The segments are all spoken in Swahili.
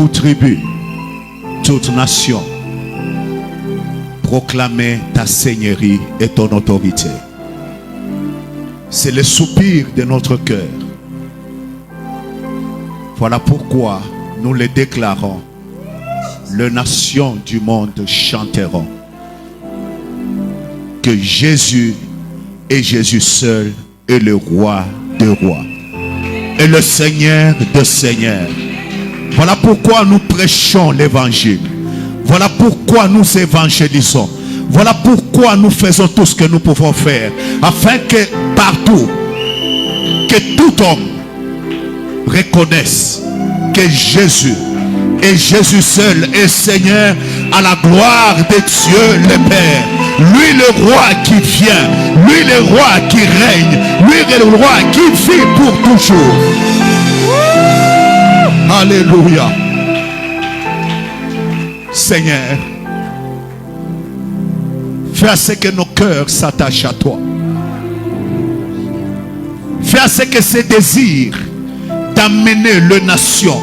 toute tribu, toute nation, proclamer ta seigneurie et ton autorité. C'est le soupir de notre cœur. Voilà pourquoi nous le déclarons. Les nations du monde chanteront que Jésus est Jésus seul est le roi des rois et le Seigneur des seigneurs. Voilà pourquoi nous prêchons l'évangile. Voilà pourquoi nous évangélisons. Voilà pourquoi nous faisons tout ce que nous pouvons faire, afin que partout, que tout homme reconnaisse que Jésus et Jésus seul est Seigneur, à la gloire de Dieu le Père. Lui le roi qui vient, lui le roi qui règne, lui le roi qui vit pour toujours. Alléluia. Seigneur, fais à ce que nos cœurs s'attachent à toi. Fais à ce que ces désirs d'amener les nations,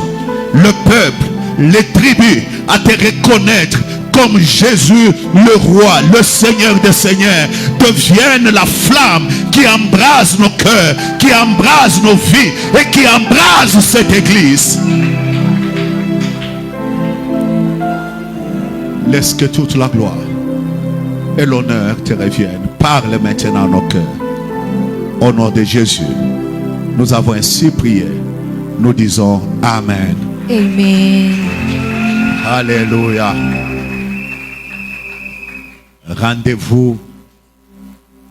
le peuple, les tribus à te reconnaître comme Jésus le roi, le Seigneur des seigneurs, devienne la flamme qui embrase nos cœurs, qui embrase nos vies et qui embrase cette église. Laisse que toute la gloire et l'honneur te reviennent. Parle maintenant à nos cœurs. Au nom de Jésus, nous avons ainsi prié. Nous disons Amen. Amen. Alléluia. Rendez-vous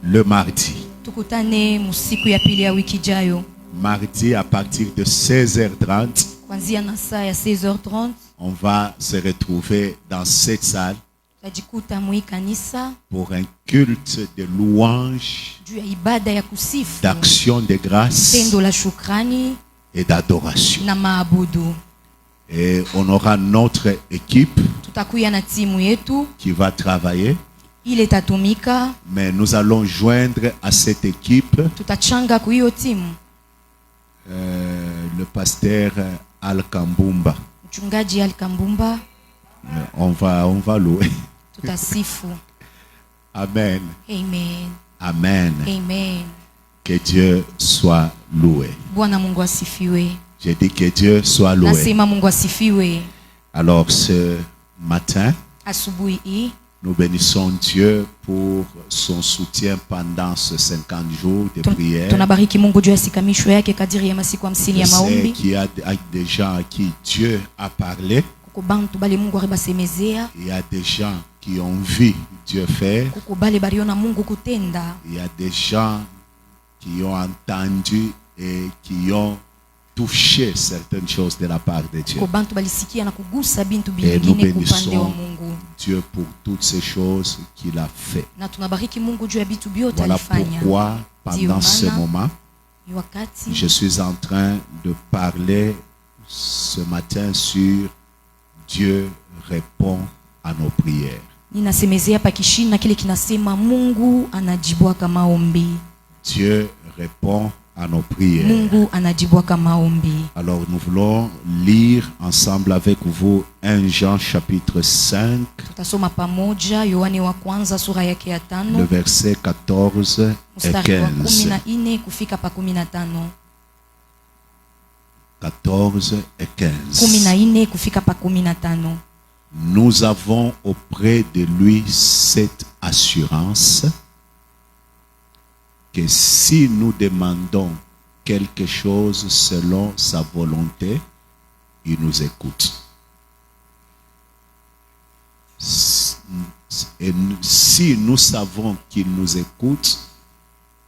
le mardi. Tukutane musiku ya pili ya wiki jayo. Mardi à partir de 16h30. Kuanzia na saa ya 16h30. On va se retrouver dans cette salle Tajikuta mwi kanisa pour un culte de louange, juu ya ibada ya kusifu, d'action de grâce tendo la shukrani et d'adoration. na maabudu. Et on aura notre équipe Tutakuya na timu yetu qui va travailler. ile tatumika. Mais nous allons joindre à cette équipe Tutachanga ku hiyo timu le pasteur Al Kambumba. mchungaji Al-Kambumba. On va louer. Tutasifu. Amen. Amen. Amen. Amen. Que Dieu soit loué. Bwana Mungu asifiwe. J'ai dit que Dieu soit loué. Nasema Mungu asifiwe. Alors ce matin, Asubuhi hii nous bénissons Dieu pour son soutien pendant ces 50 jours de prière. tunabariki Mungu juu ya sikamisho yake kadiri ya masiku 50 ya Je sais maombi. qu'il y a des gens à qui Dieu a parlé. Kukubantu bale Mungu aribasemezea. Il y a des gens qui ont vu Dieu faire. Kukubale baliona Mungu kutenda. Il y a des gens qui ont entendu et qui ont touché certaines choses de la part de Dieu. Kubantu balisikia na kugusa bintu Et nous bingine kupande wa bénissons Mungu. Dieu pour toutes ces choses qu'il a fait. Na tunabariki Mungu juu ya bitu byote Voilà alifanya. pourquoi pendant ce moment, Ni wakati je suis en train de parler ce matin sur Dieu répond à nos prières. ninasemezea hapa kishina kile kinasema Mungu anajibwaka maombi. Dieu répond à nos prières. Mungu anajibwaka maombi. Alors nous voulons lire ensemble avec vous 1 Jean chapitre 5, Tutasoma pamoja Yohane wa kwanza sura yake ya le 5 verset 14 et mstari wa 15. 14 kufika pa 15. 14 et 15. 14 kufika pa 15. Nous avons auprès de lui cette assurance que si nous demandons quelque chose selon sa volonté, il nous écoute. Et si nous savons qu'il nous écoute,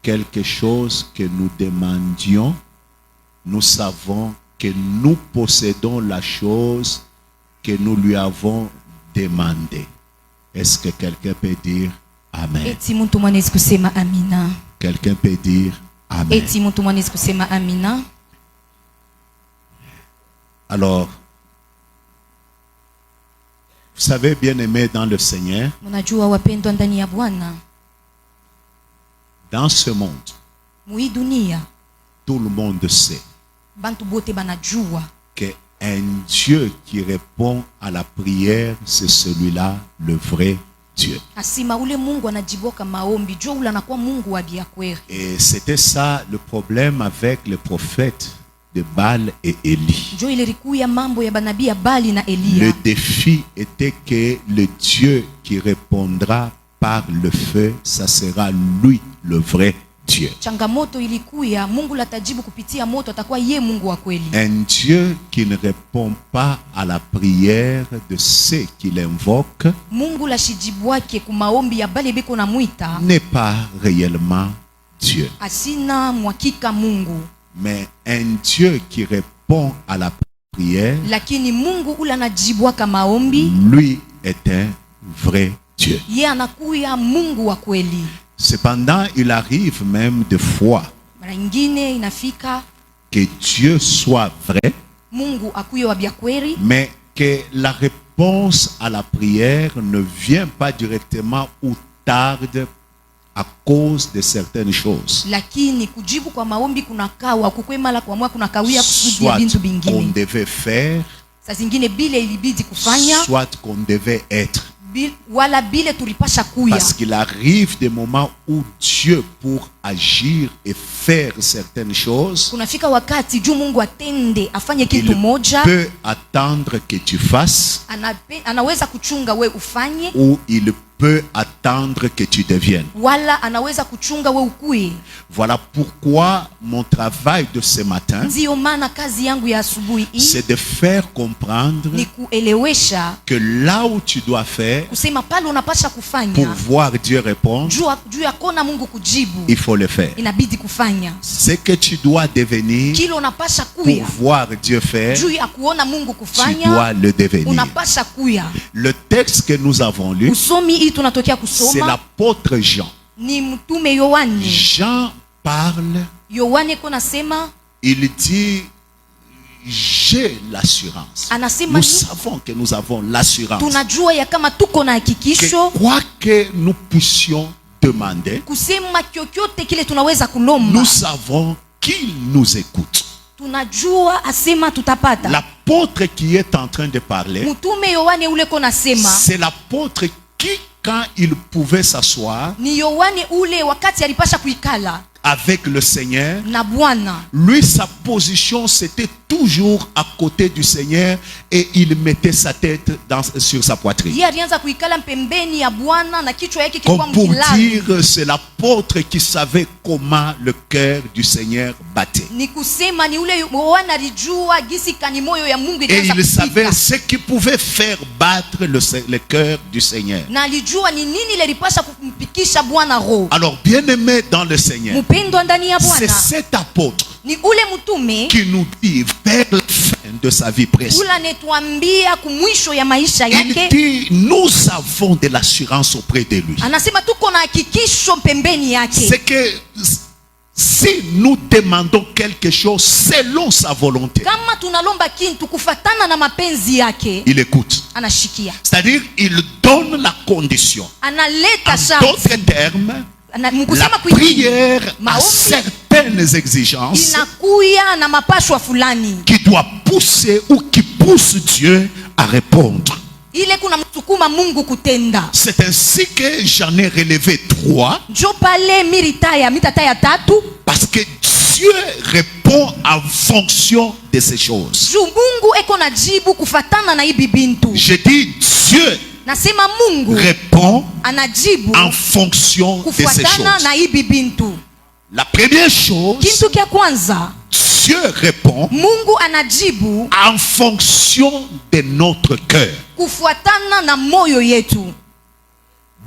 quelque chose que nous demandions, nous savons que nous possédons la chose que nous lui avons demandé. Est-ce que quelqu'un peut dire Amen? Eti mtu mwanezi kusema amina. Quelqu'un peut dire Amen. Eti mtu mwanezi kusema amina. Alors, vous savez, bien-aimés dans le Seigneur, Mnajua wapendwa ndani ya Bwana, dans ce monde, mui dunia tout le monde sait bantu bote banajua que Un Dieu qui répond à la prière, c'est celui-là le vrai Dieu. Asima ule Mungu anajiboka maombi, jo ule anakuwa Mungu wa biakweli. Et c'était ça le problème avec les prophètes de Baal et Élie. Jo ile rikuya mambo ya banabii ya Bali na Elia. Le défi était que le Dieu qui répondra par le feu, ça sera lui le vrai Dieu. Changamoto ilikuya Mungu latajibu kupitia moto, atakuwa ye Mungu wa kweli. Un Dieu qui ne répond pas à la prière de ceux qui l'invoquent Mungu la shijibwake kumaombi ya bale beko na muita n'est pas réellement Dieu. asina mwakika Mungu. Mais un Dieu qui répond à la prière, Lakini Mungu ula anajibwaka maombi, lui est un vrai Dieu. ye anakuya Mungu wa kweli. Cependant, il arrive même des fois Mara nyingine inafika que Dieu soit vrai, Mungu akuye wa biakweli, mais que la réponse à la prière ne vient pas directement ou tarde à cause de certaines choses. lakini kujibu kwa maombi kunakawa kukwemala kwa mwa kunakawia kusudi ya Soit bintu qu'on bingine. devait faire, Saa zingine bile ilibidi kufanya soit qu'on devait être. wala bile tulipasha kuya. Parce qu'il arrive des moments où Dieu, pour agir et faire certaines choses, Kunafika wakati juu Mungu atende afanye il kitu moja, peut attendre que tu fasses, anaweza kuchunga we ufanye, ou il peut attendre que tu deviennes. wala anaweza kuchunga we ukuye. Voilà pourquoi mon travail de ce matin, Ndio maana kazi yangu ya asubuhi hii c'est de faire comprendre ni kuelewesha que là où tu dois faire kusema pale unapasha pour kufanya voir Dieu répondre, juu ya kona Mungu kujibu, il faut le faire. inabidi kufanya Ce que tu dois devenir kile unapasha pour kuya voir Dieu faire, juu ya kuona Mungu tu kufanya, dois le devenir. unapasha kuya. Le texte que nous avons lu, Usomi hii tunatokea c'est kusoma l'apôtre Jean. ni mtume Yohane. Jean parle, Yohane ko nasema, il dit, j'ai l'assurance. anasema Nous ni savons que nous avons l'assurance tunajua ya kama tuko na que hakikisho quoi que nous puissions demander, kusema kyokyote kile tunaweza kulomba, nous savons qu'il nous écoute. tunajua asema tutapata. L'apôtre qui est en train de parler, Mtume Yohane ule ko nasema c'est l'apôtre qui, quand il pouvait s'asseoir ni Yohane ule wakati alipasha kuikala avec le Seigneur, na Bwana, lui, sa position, c'était toujours à côté du Seigneur et il mettait sa tête sur sa poitrine. yeye alianza kuikala pembeni ya Bwana na kichwa yake Comme kilikuwa pour mkilani. dire, c'est l'apôtre qui savait comment le cœur du Seigneur battait. Ni kusema ni ule Yohane alijua gisi kani moyo ya Mungu Et ilianza il savait kupika, ce qui pouvait faire battre le cœur du Seigneur. na alijua ni nini ile ilipasha kumpikisha Bwana roho. Alors, bien-aimé dans le Seigneur, Mpendwa ndani ya c'est Bwana, cet apôtre ni ule mtume qui nous dit vers la fin de sa vie précieuse. ule anetuambia kumwisho ya maisha Il yake, dit, nous avons de l'assurance auprès de lui. anasema tuko na hakikisho pembeni yake. C'est que si nous demandons quelque chose selon sa volonté, Kama tunalomba kintu kufatana na mapenzi yake, il écoute. anashikia, C'est-à-dire, il donne la condition. analeta En sharti. d'autres termes, la Mkusema prière a maombi certaines exigences inakuya na mapashwa fulani, qui doit pousser ou qui poussent Dieu à répondre. ile kuna msukuma Mungu kutenda. C'est ainsi que j'en ai relevé 3, Njo pale mitata ya tatu, parce que Dieu répond en fonction de ces choses. juu Mungu eko na jibu kufatana na hibi bintu. Je dis Dieu Nasema Mungu répond anajibu en fonction de ces kufatana choses. na hibi bintu. La première chose, Kintu kia kwanza, Dieu répond Mungu anajibu en fonction de notre cœur. kufuatana na moyo yetu.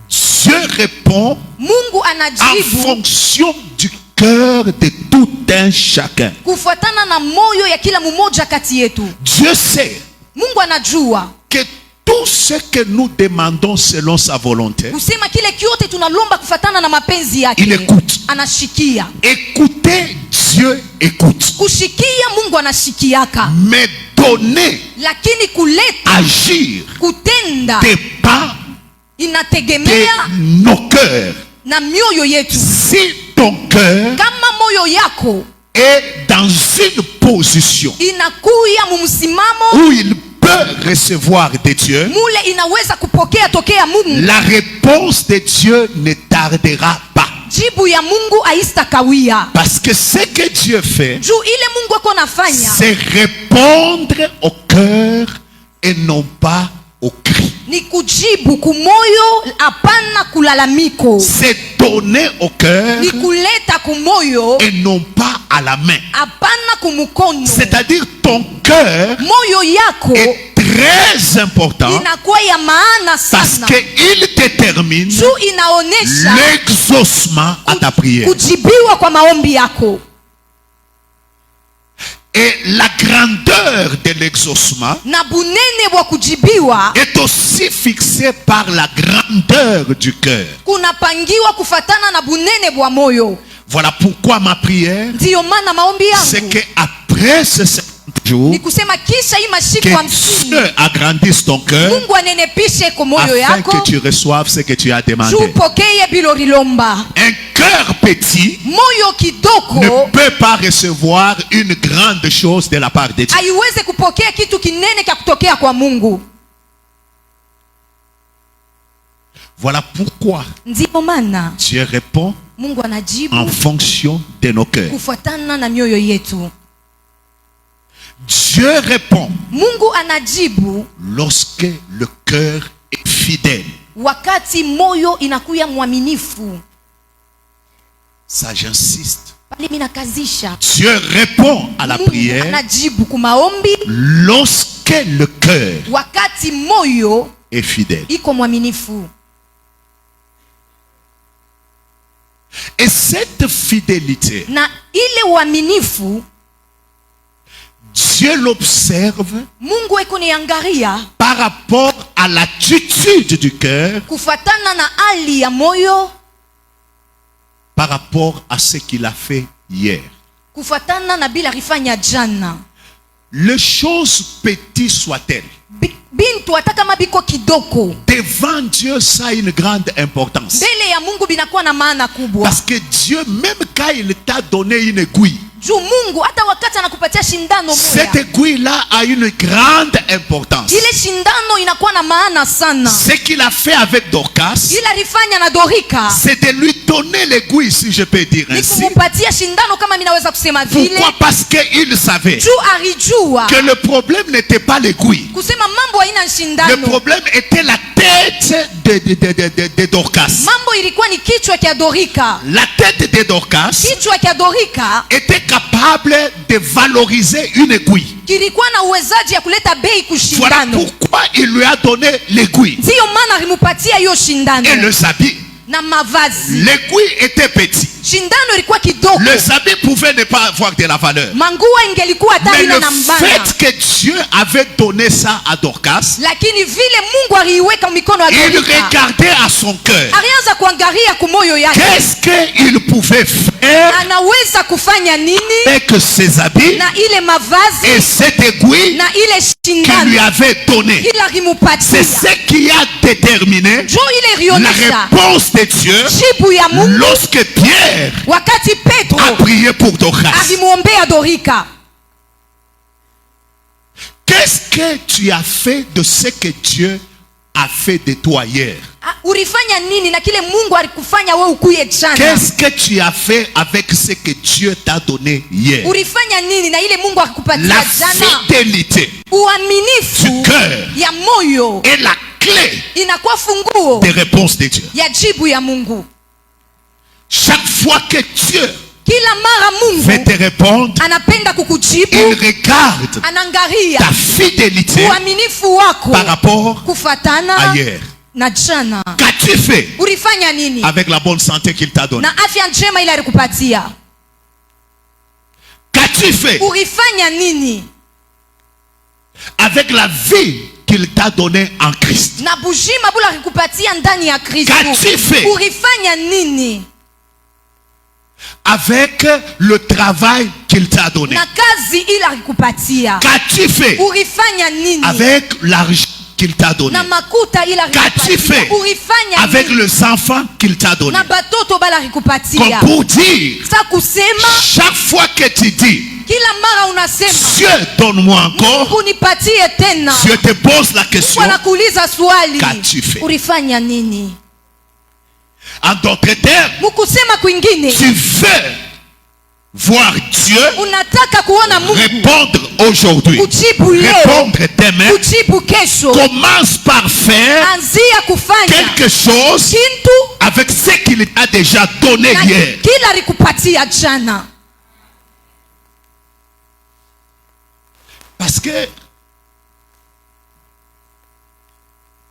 Dieu répond Mungu en anajibu fonction du cœur de tout un chacun. kufuatana na moyo ya kila mmoja kati yetu. Dieu sait Mungu anajua que tout ce que nous demandons selon sa volonté, kusema kile kyote tunalomba kufatana na mapenzi il yake, écoute. anashikia. Écoutez, Dieu écoute. Kushikia Mungu anashikiaka, Mais donner, lakini kuleta agir, kutenda dépend inategemea de nos cœurs. na mioyo yetu. Si ton cœur Kama moyo yako est dans une position inakuya mumsimamo où il peut recevoir de Dieu, mule inaweza kupokea tokea Mungu. la réponse de Dieu ne tardera pas. Jibu ya Mungu haistakawia. Parce que ce que Dieu fait, Juu ile Mungu ako nafanya c'est répondre au cœur et non pas au cri. ni kujibu kumoyo, hapana kulalamiko. C'est donner au cœur Ni kuleta kumoyo, et non pas à la main. hapana kumukono. C'est-à-dire ton cœur Moyo yako est très important inakuwa ya maana parce sana. qu'il détermine Juu inaonesha l'exaucement à ta prière. kujibiwa kwa maombi yako. Et la grandeur de l'exaucement Na bunene bwa kujibiwa est aussi fixée par la grandeur du cœur. kunapangiwa kufatana na bunene bwa moyo. Voilà pourquoi ma prière, Ndiyo maana maombi c'est yangu qu'après ce 50 jours, ni kusema kisha hii masiku que 50 Dieu agrandisse ton cœur Mungu anenepishe kwa moyo afin yako que tu reçoives ce que tu as demandé. juu pokeye bilo rilomba. Un cœur petit Moyo kidoko ne peut pas recevoir une grande chose de la part de Dieu. haiweze kupokea kitu kinene kya kutokea kwa Mungu. Voilà pourquoi Ndiyo maana Dieu répond Mungu en anajibu fonction de nos cœurs. kufuatana na mioyo yetu. Dieu répond Mungu anajibu lorsque le cœur est fidèle. wakati moyo inakuya mwaminifu. Ça, j'insiste. Pale mimi nakazisha. Dieu répond à la Mungu prière anajibu kumaombi lorsque le cœur wakati moyo est fidèle. iko mwaminifu. Et cette fidélité, Na ile uaminifu Dieu l'observe Mungu eko niangalia par rapport à l'attitude du cœur, kufatana na hali ya moyo, par rapport à ce qu'il a fait hier. kufatana na bila rifanya jana. Les choses petites soient-elles, Bintu hata kama biko kidoko devant Dieu, ça a une grande importance. mbele ya Mungu binakuwa na maana kubwa. Parce que Dieu, même quand il t'a donné une aiguille, Juu Mungu hata wakati anakupatia shindano cette moya, aiguille-là a une grande importance. ile shindano inakuwa na maana sana. Ce qu'il a fait avec Dorcas, Ile alifanya na Dorika c'est de lui donner l'aiguille, si je peux dire ni ainsi. kumupatia shindano, kama mimi naweza kusema vile. Pourquoi? Parce qu'il savait Juu alijua que le problème n'était pas l'aiguille. kusema mambo haina Le shindano. problème était la tête de Dorcas. Mambo ilikuwa ni kichwa kya Dorika. La tête de Dorcas Kichwa kya Dorika était capable de valoriser une aiguille. kilikuwa na uwezaji ya kuleta bei Voilà kushindano. pourquoi il lui a donné l'aiguille Ndiyo maana alimupatia hiyo shindano et le habits. na mavazi. L'aiguille était petit. Shindano ilikuwa kidogo, Les habits pouvaient ne pas avoir de la valeur. mangua ingelikuwa hata Mais ina le na mbana, fait que Dieu avait donné ça à Dorcas, lakini vile Mungu aliiweka mikono ya il Dorika, regardait à son cœur. alianza kuangalia kumoyo yake, Qu'est-ce qu'il pouvait faire anaweza kufanya nini avec ses habits na ile mavazi et cette aiguille na ile qu'il lui shindano avait donnée. ila C'est alimupatia. ce qui a déterminé Jo ile la rionesha réponse de Dieu jibu ya Mungu lorsque Pierre wakati Petro a prié pour Dorcas. alimuombea Dorika. Qu'est-ce que tu as fait de ce que Dieu a fait de toi hier? Ulifanya nini na kile Mungu alikufanya wewe ukuye jana? Qu'est-ce que tu as fait avec ce que Dieu t'a donné hier? Ulifanya nini na ile Mungu akikupatia La jana? fidélité Uaminifu du cœur ya moyo est la clé inakuwa funguo des réponses de Dieu. ya jibu ya Mungu. Chaque fois que Dieu Kila mara veut Mungu te répondre, anapenda kukujibu, il regarde anangalia ta fidélité uaminifu wako par rapport kufatana à hier. na jana. Qu'as-tu fait Ulifanya nini avec la bonne santé qu'il t'a donnée? na afya njema ile alikupatia? Qu'as-tu fait Ulifanya nini avec la vie qu'il t'a donnée en Christ? na bujima bula alikupatia ndani ya Kristo? Qu'as-tu fait Ulifanya nini avec le travail qu'il t'a donné? na kazi ile alikupatia? Qu'as-tu fait Ulifanya nini avec l'argent qu'il t'a donné? na makuta ile Qu'as-tu fait alikupatia? Ulifanya avec nini les enfants qu'il t'a donné? na batoto bala Comme alikupatia? pour dire, Sa kusema chaque fois que tu dis kila mara unasema, Dieu donne-moi encore. Mungu nipatie tena. Dieu te pose la question, Mungu anakuuliza swali, qu'as-tu fait? Ulifanya nini? En d'autres termes, Mukusema kwingine, tu veux voir Dieu unataka kuona Mungu répondre aujourd'hui, kujibu leo, répondre demain. kujibu kesho. Commence par faire Anzia kufanya quelque chose kintu avec ce qu'il a déjà donné na hier. kila alikupatia jana. Parce que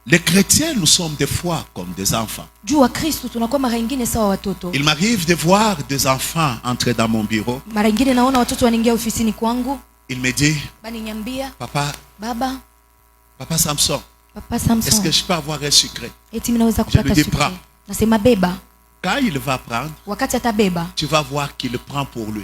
les chrétiens, nous sommes des fois comme des enfants. Juu wa Kristo tunakuwa mara nyingine sawa watoto. Il m'arrive de voir des enfants entrer dans mon bureau. Mara nyingine naona watoto wanaingia ofisini kwangu, Il me dit, baninyambia, papa Samson, Papa est-ce Samson, que je peux avoir un secret? eti minaweza Je lui kupata dis, sukari. prends. Nasema beba. Quand il va prendre, Wakati atabeba, tu vas voir qu'il prend pour lui.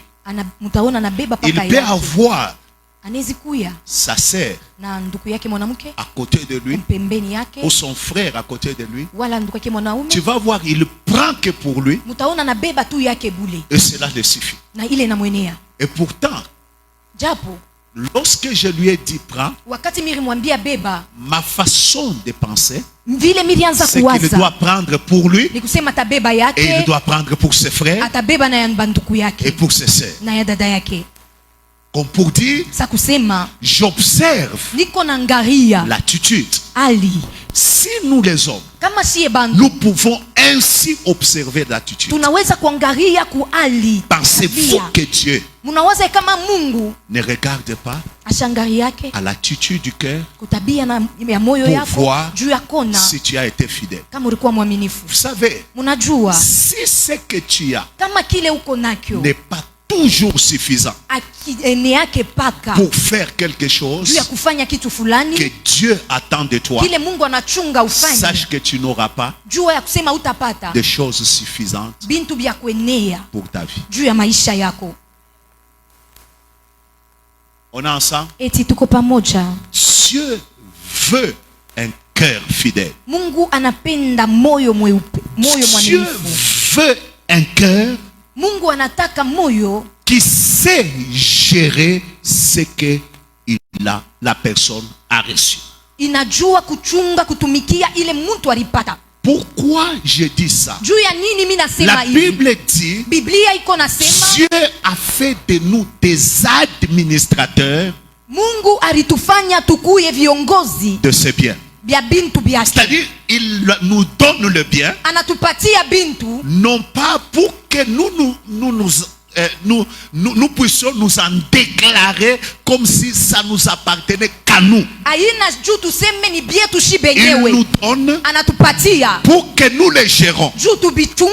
mtaona anabeba Il paka peut yake. avoir Anaweza kuya sa sœur na ndugu yake mwanamke à côté de lui pembeni yake, ou son frère à côté de lui. wala ndugu yake mwanaume. Tu vas voir, il prend que pour lui Mtaona anabeba tu yake bule, et cela le suffit. na ile inamwenea. Et pourtant, Japo lorsque je lui ai dit prends, wakati milimwambia beba, ma façon de penser, vile milianza c'est qu'il kuwaza doit prendre pour lui ni kusema atabeba et il yake, doit prendre pour ses frères atabeba na ya banduku et yake pour ses sœurs. na ya dada yake. Comme pour dire, Sa kusema j'observe niko nangaria l'attitude. ali Si nous les hommes, kama siye bandu nous pouvons ainsi observer l'attitude, tunaweza kuangalia kuali. pensez-vous que Dieu Munawaza kama Mungu ne regarde pas ashangari yake à l'attitude du cœur kutabia na ya moyo pour yako voir juu ya kona si tu as été fidèle? kama ulikuwa mwaminifu? Vous savez, Munajua si ce que tu as kama kile uko nakyo n'est pas toujours suffisant ene yake paka pour faire quelque chose juu ya kufanya kitu que fulani Dieu attend de toi, kile Mungu anachunga ufanye, sache que tu n'auras pas jua ya kusema utapata de choses suffisantes bintu vya kuenea pour ta vie. juu ya maisha yako. On est ensemble? Eti tuko pamoja. Dieu veut un cœur fidèle. Mungu anapenda moyo mweupe, moyo Dieu mwaminifu. veut un cœur Mungu anataka moyo qui sait gérer ce que la personne a reçu. inajua kuchunga kutumikia ile mtu alipata. Pourquoi je dis ça? Juu ya nini mimi nasema La hivi? Bible dit, Biblia iko nasema Dieu a fait de nous des administrateurs Mungu alitufanya tukuye viongozi de ce bien. vya bintu byake. C'est-à-dire, il nous donne le bien, Anatupatia bintu non pas pour que nous puissions nous en déclarer comme si ça nous appartenait qu'à nous. aina juu tuseme ni bietu shi Il benyewe. nous donne Anatupatia pour que nous les gérons. juu tubichunge.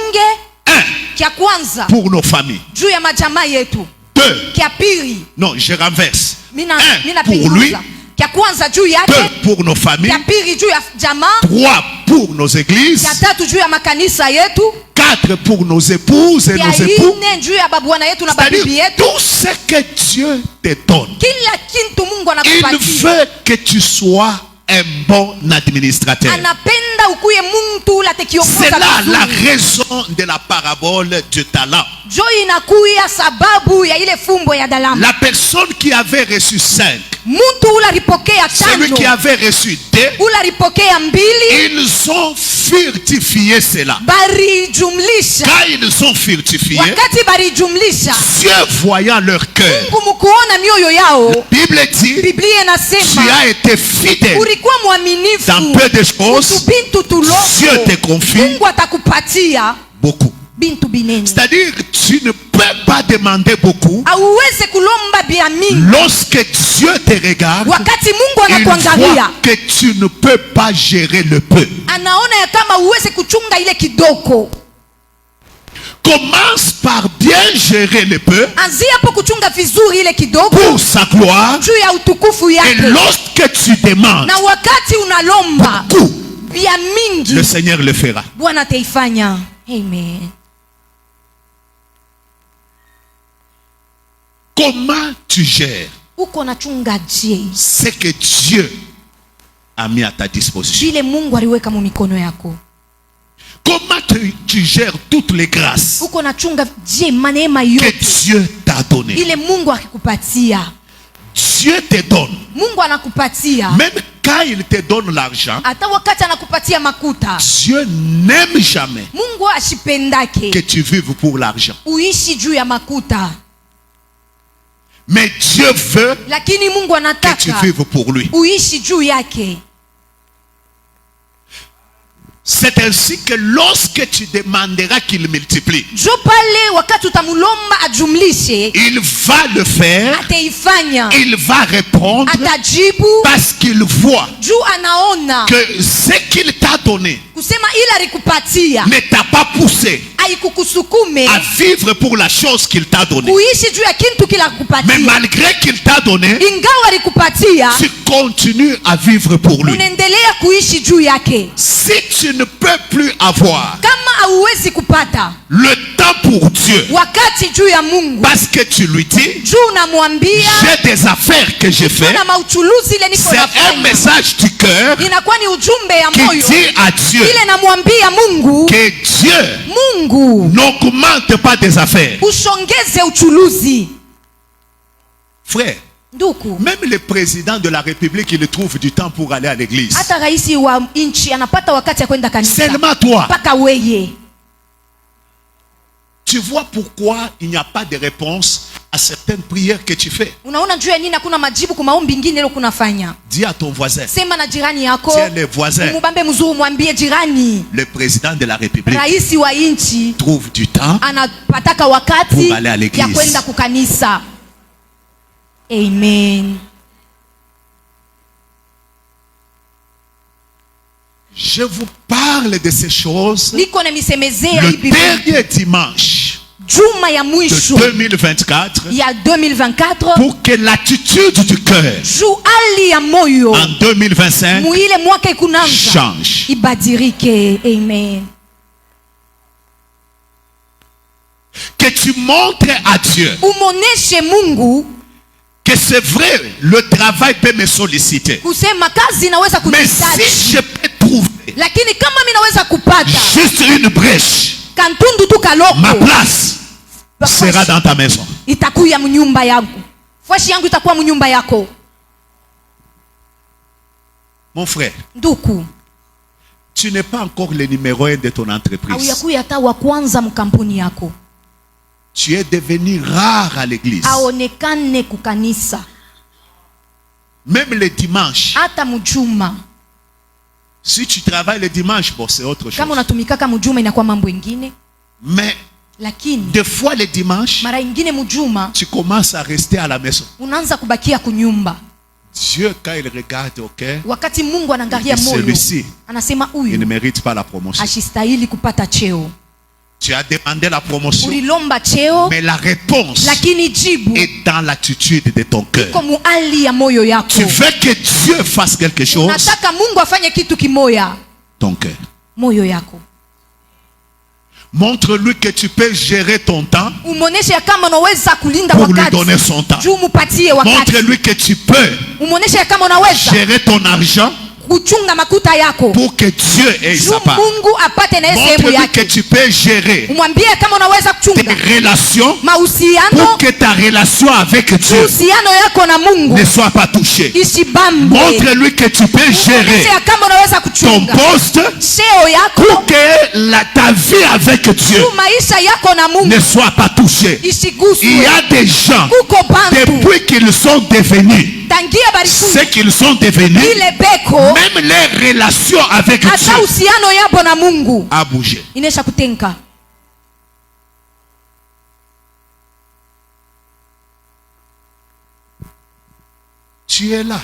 Un, Kia kwanza pour nos familles. juu ya majamaa yetu. Deux, Kia pili non, je renverse. mina Un, pour lui. Kia kwanza juu yake. Deux, pour nos familles. Kia pili juu ya jamaa. Trois, pour nos églises. Kia tatu juu ya makanisa yetu. Quatre, pour nos épouses et Kia nos époux. ine juu ya babwana yetu na C'est-à-dire, babibi yetu. tout ce que Dieu te donne, Kila kintu Mungu il anakupatia. veut que tu sois un bon administrateur. Anapenda ukuye muntu la C'est tekiongoza là la vizuri. raison de la parabole du talent. Jo inakuya sababu ya ile fumbo ya dalama. La personne qui avait reçu 5, Muntu ula ripokea celui tano, qui avait reçu 2, ula ripokea mbili, ils ont fructifié cela. barijumlisha. Quand ils ont fructifié, Wakati barijumlisha, Dieu voyant leur cœur, Mungu mukuona mioyo yao, la Bible dit, Biblia tu inasema as été fidèle ulikuwa mwaminifu dans peu de choses, bintu tulogo, Dieu te confie Mungu atakupatia beaucoup. bintu binene. C'est-à-dire, tu ne peux pas demander beaucoup. Auweze kulomba bia mingi Lorsque Dieu te regarde, wakati Mungu il anakuangalia. voit que tu ne peux pas gérer le peu. Anaona ya kama uweze kuchunga ile kidoko. Commence par bien gérer le peu Anzia hapo kuchunga vizuri ile kidoko pour sa gloire. juu ya utukufu Et yake. lorsque tu demandes Na wakati unalomba tout, bia mingi, le Seigneur le fera. Bwana ataifanya. Amen. Comment tu gères Uko nachunga je ce que Dieu a mis à ta disposition? vile Mungu aliweka mu mikono yako? Comment tu gères toutes les grâces Uko nachunga je maneema que yote Dieu t'a données? ile Mungu akikupatia? Dieu te donne, Mungu anakupatia, même quand il te donne l'argent, hata wakati anakupatia makuta, Dieu n'aime jamais Mungu ashipendake que tu vives pour l'argent. uishi juu ya makuta, Mais Dieu veut lakini Mungu que tu anataka vives pour lui. uishi juu yake. C'est ainsi que lorsque tu demanderas qu'il multiplie, Jo pale wakati utamulomba ajumlishe, il va le faire, ataifanya, il va répondre atajibu parce qu'il voit juu anaona que ce qu'il t'a donné kusema ila alikupatia ne t'a pas poussé haikukusukume à vivre pour la chose qu'il t'a donnée. kuishi juu ya kintu kila Mais kukupatia, malgré qu'il t'a donné, ingawa alikupatia tu continues à vivre pour lui. unaendelea kuishi juu yake. Si tu ne peux plus avoir Kama hauwezi kupata le temps pour Dieu, wakati juu ya Mungu, parce que tu lui dis, juu unamwambia j'ai des affaires que je fais, na mauchuluzi ile niko c'est un nafanya, message du cœur inakuwa ni ujumbe ya qui moyo dit à Dieu ile namwambia Mungu, que Dieu Mungu n'augmente pas tes affaires. ushongeze uchuluzi. Frère, Nduku, même le président de la République, il trouve du temps pour aller à l'église. hata raisi wa nchi anapata wakati ya kwenda kanisa. Seulement toi. Paka weye. Tu vois pourquoi il n'y a pas de réponse à certaines prières que tu fais. Unaona juu ya nini hakuna majibu kwa maombi mengine leo kunafanya? Dis à ton voisin. Sema na jirani yako. Tiens les voisins. Umubambe mzuri, mwambie jirani. Le président de la République Raisi wa nchi trouve du temps anapataka wakati pour aller à l'église. ya kwenda kukanisa. Amen. Je vous parle de ces choses Niko na misemezea le hivi dernier dimanche juma ya de mwisho 2024 ya 2024 pour que l'attitude du cœur juu hali ya moyo en 2025 muile mwaka ikunanza change. ibadirike. Amen. Que tu montres à Dieu Umoneshe Mungu que c'est vrai, le travail peut me solliciter. kusema kazi inaweza Mais si kunihitaji, je peux trouver lakini kama mimi naweza kupata juste une brèche, kantundu tu ma kaloko place sera dans ta maison. itakuya mnyumba yangu, fashi yangu itakuwa mnyumba yako. Mon frère, Nduku, tu n'es pas encore le numéro 1 de ton entreprise. auyakuya hata wa kwanza mkampuni yako, Tu es devenu rare à l'église. aonekane kukanisa Même le dimanche. hata mjuma. Si tu travailles le dimanche, bon, c'est autre chose. Kama unatumikaka mjuma inakuwa mambo ingine, Mais lakini des fois le dimanche, mara ingine mjuma tu commences à rester à la maison. unaanza kubakia kunyumba. Dieu, quand il regarde, ok, Wakati Mungu anaangalia moyo, celui-ci, anasema il ne huyu mérite pas la promotion. ashistahili kupata cheo. Tu as demandé la promotion, Ulilomba cheo, mais la réponse lakini jibu est dans l'attitude de ton cœur. iko muhali ya moyo yako. Tu veux que Dieu fasse quelque chose, Unataka Mungu afanye kitu kimoya, ton cœur. moyo yako. Montre-lui que tu peux gérer ton temps Umuoneshe ya kama unaweza kulinda pour lui wakati, donner son temps. juu mupatie wakati. Montre-lui que tu peux Umuoneshe ya kama unaweza gérer ton argent kuchunga makuta yako, pour que Dieu ait juu sa part. Mungu apate na sehemu Montre-lui que yake. tu peux gérer Umwambie kama unaweza tes kuchunga relations mahusiano, pour que ta relation avec Dieu uhusiano yako na Mungu ne soit pas touchée. isibambe. Montre-lui que tu peux Umuoneshe gérer ya kama unaweza ton kuchunga poste cheo yako, pour que ta vie avec Dieu juu maisha yako na Mungu ne soit pas touchée. Il y isiguswe. a des gens, Kuko bantu depuis qu'ils sont devenus tangia ce barikuja qu'ils sont devenus, ile beko même les relations avec hata Dieu uhusiano yapo na Mungu a bougé. inesha kutenka. Tu es là.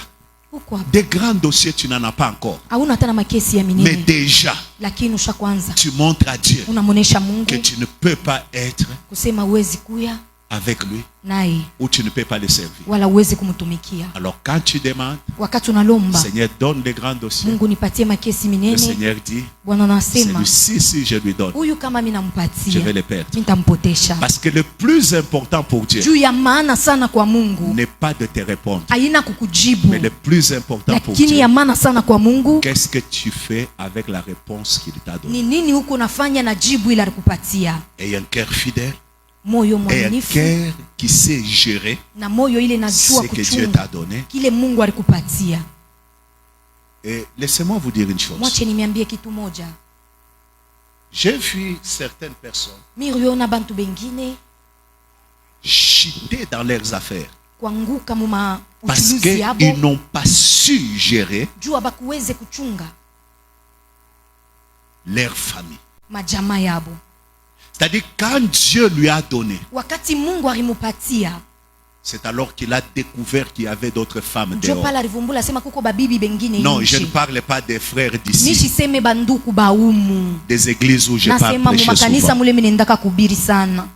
Huko hapa Des grands dossiers, tu n'en as pas encore. hauna hata na makesi ya Mais minene, déjà, lakini usha kwanza tu montres à Dieu unamonesha Mungu que tu ne peux pas être kusema uwezi kuya avec lui naye ou tu ne peux pas le servir. wala uwezi kumtumikia. Alors quand tu demandes, Wakati unalomba Seigneur, donne des grands dossiers, Mungu nipatie makesi le minene, Seigneur dit, Bwana anasema celui-ci, si je lui donne, huyu kama mimi je nampatia vais le perdre. mimi nitampotesha. Parce que le plus important pour Dieu Juu ya maana sana kwa Mungu n'est pas de te répondre, haina kukujibu, mais le plus important pour lakini Dieu, ya maana sana kwa Mungu qu'est-ce que tu fais avec la réponse qu'il t'a donnée. ni nini huko unafanya na jibu ile alikupatia. Et un cœur fidèle, moyo et un mwaminifu cœur qui sait gérer na moyo ile najua ce que Dieu kuchunga t'a donné. kile Mungu alikupatia. Et laissez-moi vous dire une chose. Mwache niambie kitu moja. J'ai vu certaines personnes Miriona bantu bengine chuter dans leurs affaires kuanguka muma parce uchuluzi yabo qu'ils n'ont pas su gérer jua bakuweze kuchunga leur famille. majamaa yabo. C'est-à-dire quand Dieu lui a donné, Wakati Mungu alimupatia c'est alors qu'il a découvert qu'il y avait d'autres femmes njo dehors. pala alivumbula sema kuko babibi bengine Non, je ne nje. parle pas des frères d'ici, Nishiseme banduku baumu. des églises où je parle Nasema mu prêcher makanisa souvent. mule minendaka kubiri sana.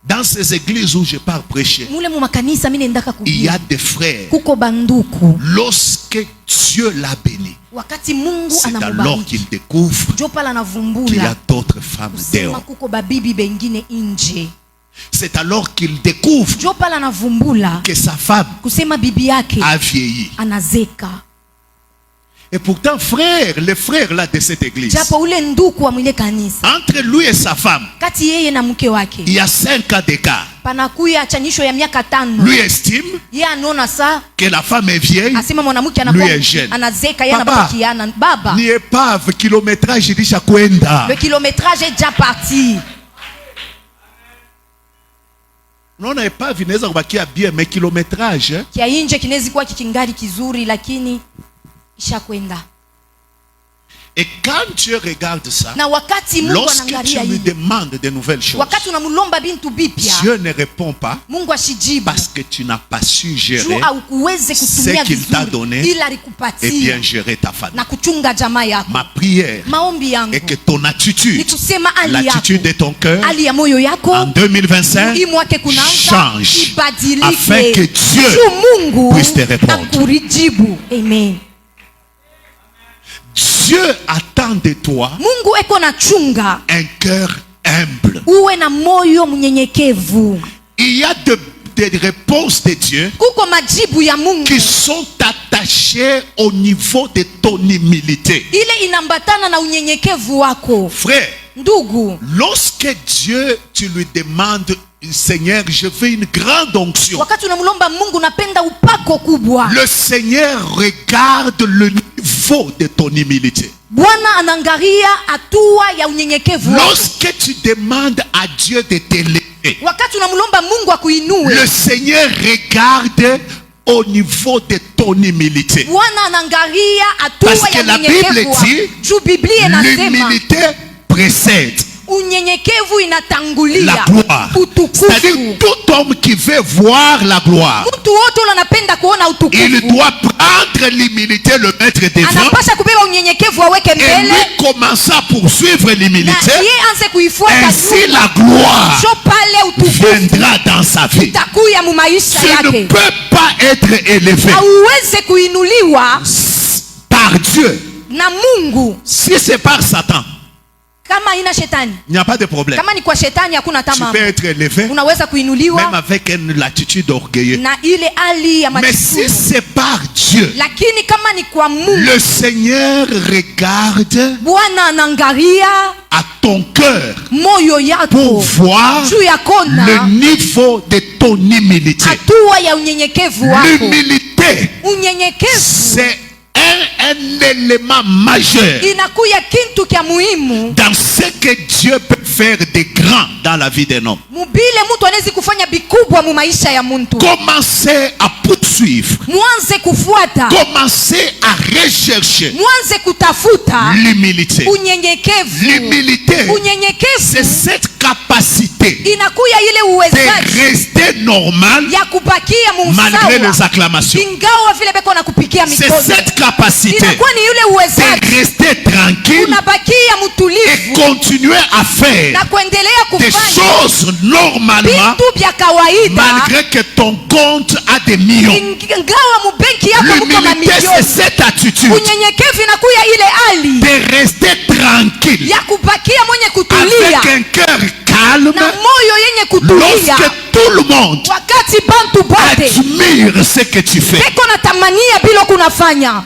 Dans ces églises où je pars prêcher, Mule mu makanisa minendaka il y kubiri. a des frères. Kuko banduku. Lorsque Dieu l'a béni, Wakati Mungu c'est alors anamubariki qu'il découvre njo pala qu'il y a anavumbula d'autres femmes kusema dehors. kuko babibi bengine nje. C'est alors qu'il découvre Njo pala anavumbula que sa femme kusema bibi yake a vieilli. anazeka. Et pourtant, frère, les frères là de cette église, Japo ule nduku wa mwile kanisa entre lui et sa femme, kati yeye na mke wake il y a 5 ans d'écart. panakuya chanisho ya miaka 5. Lui estime Yeye anaona saa que la femme est vieille, asema mwanamke lui est jeune. anazeka, yeye Baba, anabakiana. Baba, ni épave, kilométrage ilisha kwenda. le kilométrage est déjà parti. Unaona épave inaweza kubakia bien, mais kilométrage Kia nje kinezi kuwa kikingari kizuri lakini ishakwenda. et quand Dieu regarde ça, Na wakati Mungu lorsque tu anaangalia lui hii, demandes de nouvelles choses, wakati unamlomba bintu bipya, Dieu ne répond pas Mungu ashijibu parce que tu n'as pas su gérer juu haukuweze kutumia ce qu'il t'a donné vizuri ila et alikupatia bien gérer ta famille. na kuchunga jamaa yako. Ma prière Maombi yangu est que ton attitude, ni kusema hali l'attitude de yako, ton cœur, hali ya moyo yako en 2025, hii mwaka kunaanza change ibadilike, afin que Dieu juu Mungu puisse te répondre. akurijibu. Amen. Dieu attend de toi Mungu eko na chunga un cœur humble. uwe na moyo mnyenyekevu. Il y a des réponses de Dieu Kuko majibu ya Mungu qui sont attachées au niveau de ton humilité. ile inambatana na unyenyekevu wako. Frère, Ndugu, lorsque Dieu, tu lui demandes, Seigneur, je veux une grande onction. wakati unamlomba Mungu napenda upako kubwa, Le Seigneur regarde le niveau de ton humilité. Bwana anaangalia hatua ya unyenyekevu wako. Lorsque tu demandes à Dieu de t'élever, Wakati unamlomba Mungu akuinue, le Seigneur regarde au niveau de ton humilité. Bwana anaangalia hatua Parce que ya la Bible unyenyekevu wako. dit, Juu Biblia inasema l'humilité précède unyenyekevu la inatangulia gloire. utukufu. C'est-à-dire tout homme qui veut voir la gloire, Mtu wote ule anapenda kuona il utukufu doit prendre l'humilité, le mettre devant, anapasha kubeba unyenyekevu aweke et mbele lui commencer à poursuivre na l'humilité. yeye anze kuifuata. Ainsi la gloire Jo pale utukufu viendra dans sa vie. utakuya mu maisha Tu ne yake. peux pas être élevé Hauweze kuinuliwa par Dieu na Mungu si c'est par Satan. kama ina shetani. Il n'y a pas de problème. Kama ni kwa shetani hakuna Tu tamaa. peux être élevé Unaweza même kuinuliwa avec une attitude orgueilleuse. na ile hali ya Mais si majivuno, c'est par Dieu, lakini kama ni kwa Mungu, le Seigneur regarde Bwana anaangalia à ton cœur moyo pour yako voir juu ya kona le niveau de ton humilité. hatua ya unyenyekevu wako. L'humilité, Unyenyekevu c'est un élément majeur inakuya kintu kya muhimu dans ce que Dieu peut faire de grand dans la vie d'un homme. mubile mtu anawezi kufanya bikubwa mu maisha ya muntu. Commencez à poursuivre, Mwanze kufuata, commencez à rechercher mwanze kutafuta l'humilité. unyenyekevu. L'humilité, c'est Unyenyekevu cette capacité inakuya ile de uwezaji rester normal ya kubakia malgré les mumsawa acclamations. ingawa vile beko na kupikia C'est mikono. cette capacité Inakuwa ni yule de uwezaji rester tranquille unabakia et mtulivu continuer à faire na kuendelea des kufanya choses normalement vitu vya kawaida malgré que ton compte a des millions. ingawa mubenki yako muko na L'humilité, c'est milioni. cette attitude Unyenyekevu inakuya ile hali de rester tranquille ya kubakia mwenye kutulia avec un cœur calme na moyo yenye kutulia, lorsque tout le monde wakati bantu bote admire ce que tu fais. beko na tamania bilo kunafanya.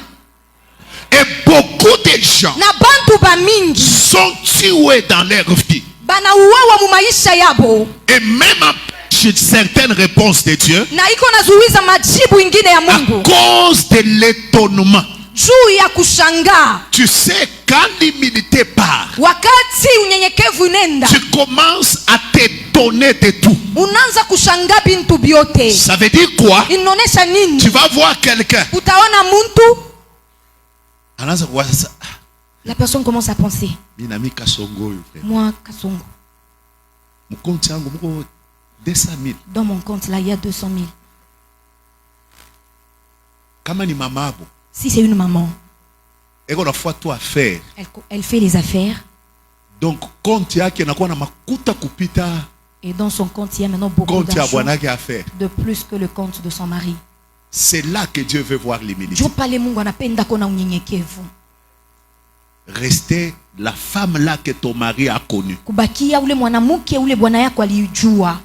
Et beaucoup de gens na bantu bamingi sont tués dans leur vie. banauawa mu maisha yabo, Et même empêchent certaines réponses de Dieu na iko nazuiza majibu ingine ya à Mungu cause de l'étonnement. juu ya kushangaa. Tu sais, quand l'humilité part, Wakati unyenyekevu inenda, tu commences à t'étonner de tout. unaanza kushangaa bintu byote. Ça veut dire quoi? Inaonesha nini? Tu vas voir quelqu'un. Utaona muntu, Anaanza kuwaza, la personne commence à penser, minami kasongo yo frère. moi Kasongo, Mkonti yangu mko 200,000. dans mon compte là il y a 200,000. Kama ni mamabo, Si c'est une maman, eko na fois toi faire. elle fait les affaires Donc compte yake inakuwa na makuta kupita et dans son compte il y a maintenant beaucoup compte ya d'argent bwanake à faire. de plus que le compte de son mari. C'est là que Dieu veut voir l'humilité. Juu pale Mungu anapenda kona unyenyekevu. Rester la femme là que ton mari a connue. Kubakia ule mwanamke ule bwana yako alijua.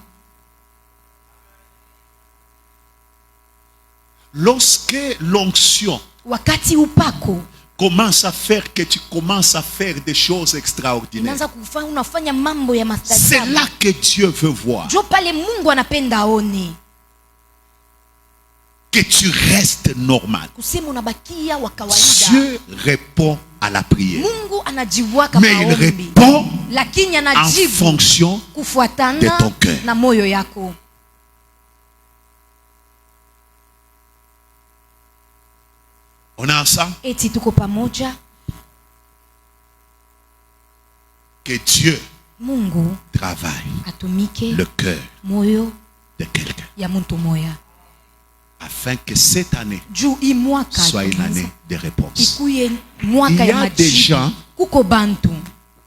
Lorsque l'onction Wakati upako commence à faire que tu commences à faire des choses extraordinaires, inaanza kufanya unafanya mambo ya c'est maajabu. là que Dieu veut voir Juu pale Mungu anapenda aone. que tu restes normal. Kusema unabakia wa kawaida. Dieu répond à la prière, Mungu anajibu kama mais il maombi. répond Lakini en anajibu fonction de kufuatana ton cœur. na moyo yako. On est ensemble. Eti tuko pamoja. Que Dieu Mungu travaille atumike le cœur moyo de quelqu'un ya muntu moya. afin que cette année Juu hii mwaka soit une année de réponse. ikuye Il mwaka y ya a des majibu. gens Kuko bantu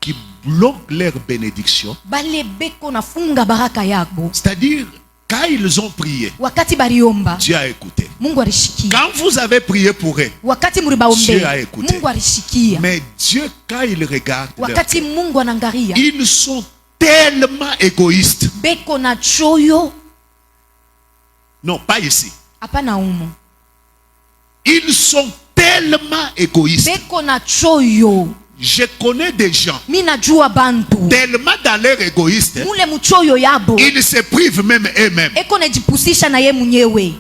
qui bloquent leur bénédiction, bale beko nafunga baraka yabo. c'est-à-dire quand ils ont prié, Wakati bariomba Dieu a écouté. Mungu alishikia. Quand vous avez prié pour eux, Wakati muribaombe Dieu a écouté. Mungu alishikia. mais Dieu, quand il regarde, leur Wakati cœur, Mungu anangaria ils sont tellement égoïstes. beko na choyo Non, pas ici. hapana umo. Ils sont tellement égoïstes. Beko na choyo. Je connais des gens Mi najua bantu tellement dans leur égoïste, mule muchoyo yabo ils se privent même eux-mêmes. eko najipusisha na ye mwenyewe.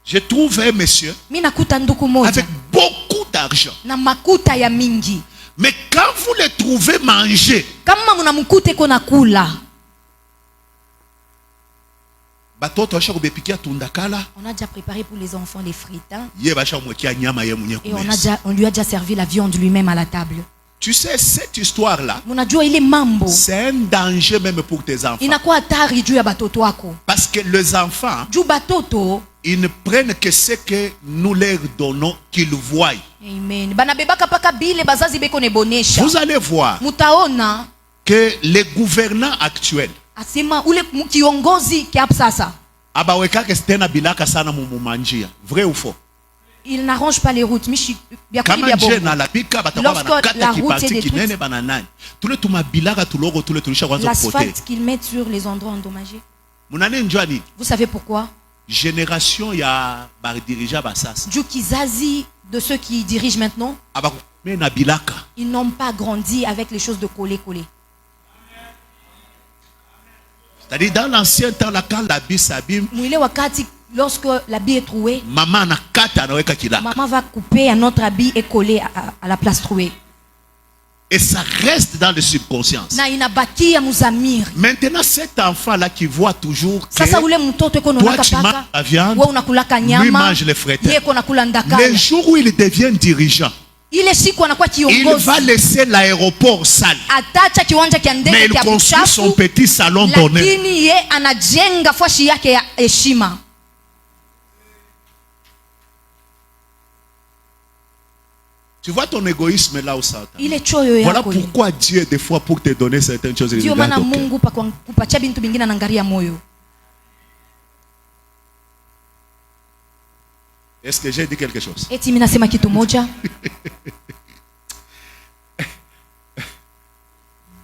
Je trouve un monsieur Mi nakuta nduku moja avec beaucoup d'argent. na makuta ya mingi. Mais quand vous le trouvez manger, Kama munamkuta eko nakula, batoto basha kubepikia tundakala, on a déjà préparé pour les enfants les frites, hein? ye basha kumwekia nyama ye mwenye Et kumeza. on lui a déjà servi la viande lui-même à la table. Tu sais, cette histoire-là, Munajua ile mambo c'est un danger même pour tes enfants. inakuwa hatari juu ya batoto wako. Parce que les enfants, Juu batoto, ils ne prennent que ce que nous leur donnons, qu'ils voient. amen, banabebaka paka bile bazazi beko nebonesha. Vous allez voir Mutaona que les gouvernants actuels, asema ule kiongozi kiapo sasa, abawekake tena bilaka sana mumumanjia. Vrai ou faux? il n'arrange pas les routes. Mishi bya Kama kulibia nje bongo. na lapika batakuwa Lorsque banakata la route kiparti est détruite, kinene bananani. Tule tumabilaka tulogo tule tulisha kwanza kupotea. L'asphalte qu'ils mettent sur les endroits endommagés. Munane njua nini? Vous savez pourquoi? Génération ya baridirija basasa. Juu kizazi de ceux qui dirigent maintenant, Abakume na bilaka. ils n'ont pas grandi avec les choses de coller. C'est-à-dire dans l'ancien temps là, quand l'habit s'abîme, Mwile wakati, lorsque l'habit est troué, maman anakata anaweka kilaka. maman va couper un autre habit et coller à la place trouée. Et ça reste dans le subconscient. Na inabaki ya muzamiri. Maintenant, cet enfant-là qui voit toujours que Sasa ule mtoto eko toi nonaka tu manges paka, la viande, wewe unakulaka lui nyama, mange les frettes. yeye eko nakula ndakala. Le jour où il devient dirigeant, Ile siku anakuwa il kiongozi. va laisser l'aéroport sale. Atacha kiwanja kia Mais ndege il kia construit son buchafu, petit salon d'honneur. lakini ye anajenga fashi yake ya heshima. Tu vois ton égoïsme là où ça. Ile choyo Voilà yako. pourquoi Dieu, des fois, pour te donner certaines choses, il Ndio regarde maana au cœur. Mungu kupatia bintu bingine anaangalia moyo. Est-ce que j'ai dit quelque chose? Eti mimi nasema kitu moja,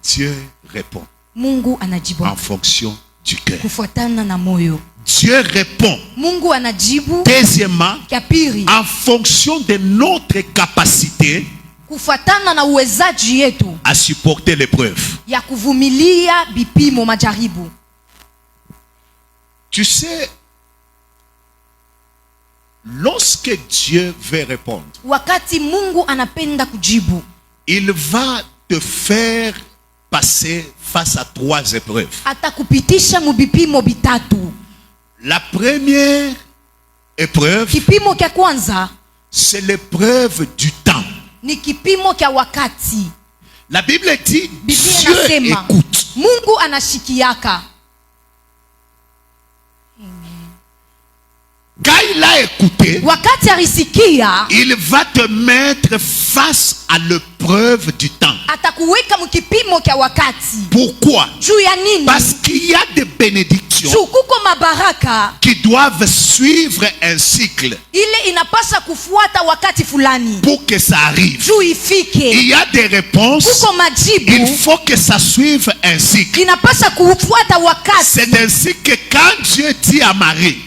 Dieu répond Mungu anajibu en fonction du cœur. kufuatana na moyo. Dieu répond. Mungu anajibu Deuxièmement, ya pili, en fonction de notre capacité kufuatana na uwezaji yetu à supporter l'épreuve. ya kuvumilia bipimo majaribu. Tu sais, lorsque Dieu veut répondre, Wakati Mungu anapenda kujibu, il va te faire passer face à 3 épreuves. atakupitisha mubipimo bitatu. La première épreuve, Kipimo kya kwanza c'est l'épreuve du temps. ni kipimo kya wakati. La Bible dit, Biblia Dieu inasema écoute. Mungu anashikiaka. Quand il a écouté, Wakati alisikia, il va te mettre face à l'épreuve du temps. atakuweka mkipimo kya wakati. Pourquoi? Juu ya nini? Parce qu'il y a des bénédictions Juu kuko mabaraka qui doivent suivre un cycle ile inapasha kufuata wakati fulani pour que ça arrive. juu ifike. Il y a des réponses, Kuko majibu il faut que ça suive un cycle. inapasha kufuata wakati. C'est ainsi que quand Dieu dit à Marie,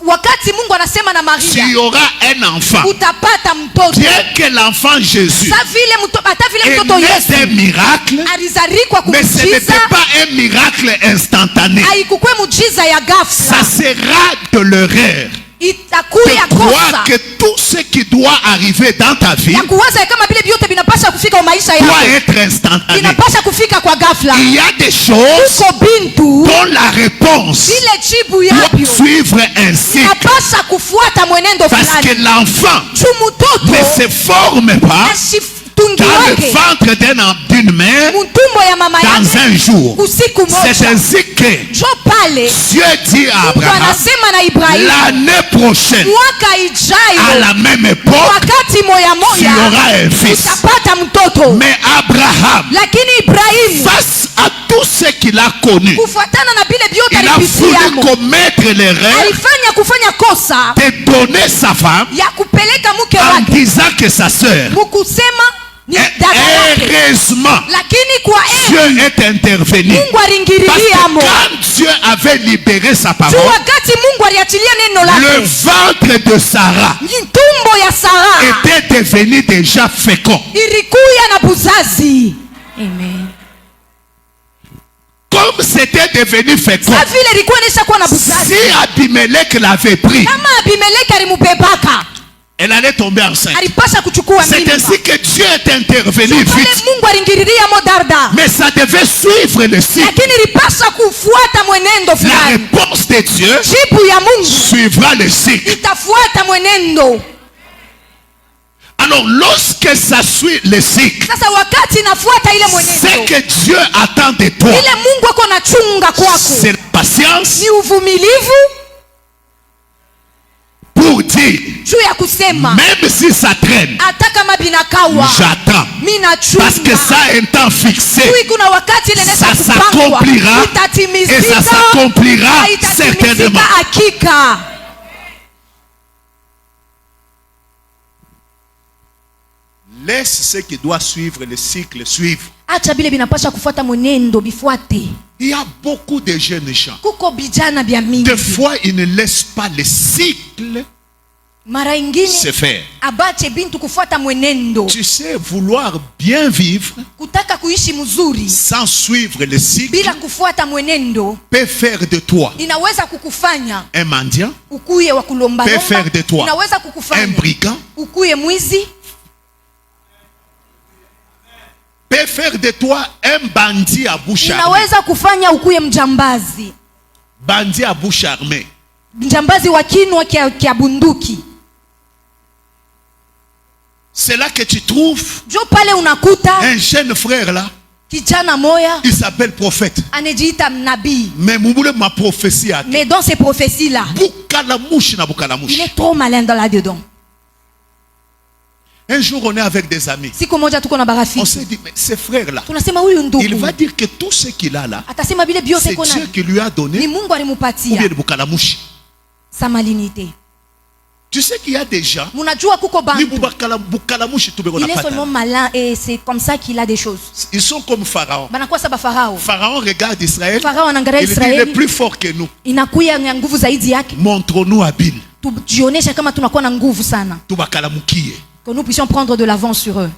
Wakati Mungu anasema na tu Maria, auras un enfant, utapata mtoto. bien que l'enfant Jésus Sa vile hata vile est mtoto né Yesu d'un miracle, alizarikwa mais ce kumujiza, n'était pas un miracle instantané. haikukwe mujiza ya Ça ghafla. sera de l'erreur Itakuya de croire kosa que tout ce qui doit arriver dans ta vie ya kuwaza kama vile vyote vinapasha kufika kwa maisha doit yako, être instantané. vinapasha kufika kwa ghafla. Il y a des choses Uko bintu dont la réponse ile jibu doit yavyo suivre un cycle. inapasha kufuata mwenendo Parce que fulani. l'enfant Juu mtoto ne se forme pas ashitungi dans le wake ventre d'une mère mtumbo ya mama dans yake un jour. usiku C'est moja. ainsi que Jo pale Dieu dit à Mungu Abraham, anasema na Ibrahimu, l'année prochaine, mwaka à ijayo la même époque, wakati moya tu moya auras un fils. utapata mtoto. Mais Abraham, Lakini Ibrahimu face à tout ce qu'il a connu, kufuatana na vile vyote il a voulu alipitiamo, commettre l'erreur alifanya kufanya kosa de donner sa femme ya kupeleka mke en wake disant que sa sœur. mukusema ni Et dada yake, heureusement, lakini kwa Dieu est intervenu. Mungu Parce que alingiriliamo. quand Dieu avait libéré sa Juu parole, wakati Mungu aliachilia neno le lake, ventre de Sarah tumbo ya Sara était devenu déjà fécond. ilikuya na buzazi. Amen. Comme c'était devenu fécond, Sa vile ilikuwa inaisha kuwa na buzazi, si Abimelech l'avait pris, kama Abimeleki alimubebaka elle allait tomber enceinte. alipasha kuchukua C'est mimba. ainsi que Dieu est intervenu Pale vite. Mungu alingiriliamo darda, Mais ça devait suivre le cycle. lakini ilipasha kufuata mwenendo La fulani. réponse de Dieu Jibu ya Mungu suivra le cycle. itafuata mwenendo. Alors, lorsque ça suit le cycle, Sasa wakati inafuata ile ce mwenendo, que Dieu attend de toi, ile Mungu ako na chunga kwako c'est la patience ni uvumilivu, pour dire, juu ya kusema même si ça traîne, hata kama binakawa j'attends. mimi Parce que nachunga. ça a un temps fixé. Juu kuna wakati ile Ça inaweza kupangwa, s'accomplira et ça itatimizika, s'accomplira itatimizika certainement. hakika. Laisse ce qui doit suivre le cycle suivre. Acha bile binapasha kufuata mwenendo bifuate. Il y a beaucoup de jeunes gens. Kuko bijana bya mingi, Des fois, ils ne laissent pas le cycle mara ingine se faire. abache bintu kufuata mwenendo. Tu sais, vouloir bien vivre Kutaka kuishi mzuri sans suivre le cycle bila kufuata mwenendo peut faire de toi inaweza kukufanya un mendiant, ukuye wa kulomba peut faire de toi inaweza un kukufanya brigand, ukuye mwizi, peut faire de toi un bandit à bouche armée. inaweza kufanya ukuye mjambazi, Bandit à bouche armée. mjambazi wa kinwa kia bunduki. C'est là que tu trouves Jo pale unakuta un jeune frère là, kijana moya il s'appelle prophète. anajiita nabii, Mais mouboule ma prophétie a mais dans ces prophéties là Boukalamouche na il boukalamouche. est trop malin dans là dedans. Un jour on est avec des amis. Siku moja tuko na On barafiki, s'est dit, mais ce frère là, tunasema huyu il ndugu va dire que tout ce qu'il a là, atasema vile vyote c'est kona Dieu qui lui a ni donné Mungu ou alimupatia bien de boukalamouche. sa malinite. Tu sais qu'il y a des gens, Munajua kuko bantu, il est seulement malin et c'est comme ça qu'il a des choses. ils sont comme Pharaon. Banakuwa saba Farao. Pharaon regarde Israël, Farao anaangalia il dit il est Israeli, plus fort que nous. inakuya na nguvu zaidi yake. Montre-nous habile. Tujioneshe kama tunakuwa na nguvu sana. Tubakalamukie. Que nous puissions prendre de l'avance sur eux.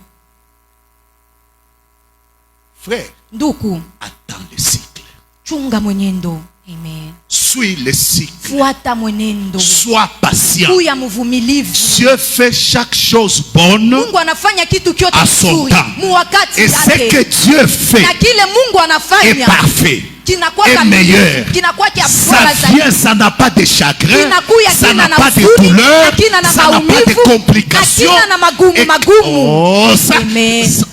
Frère, Nduku, attends le cycle. chunga mwenendo. Amen. Suis le cycle. Fuata mwenendo. Sois patient. Kuya mvumilivu. Dieu fait chaque chose bonne Mungu anafanya kitu kyote à son kizuri temps. muwakati Et ce yake. que Dieu fait Na kile Mungu est anafanya parfait, kinakuwa est kamilifu, meilleur. kinakuwa kia Ça bora vient, zaidi. ça n'a pas de chagrin, Kinakuya ça kina n'a na pas de huzuni, douleur, akina na ça n'a pas de maumivu, complications. akina na magumu Et- magumu. Oh, ça, Amen. ça-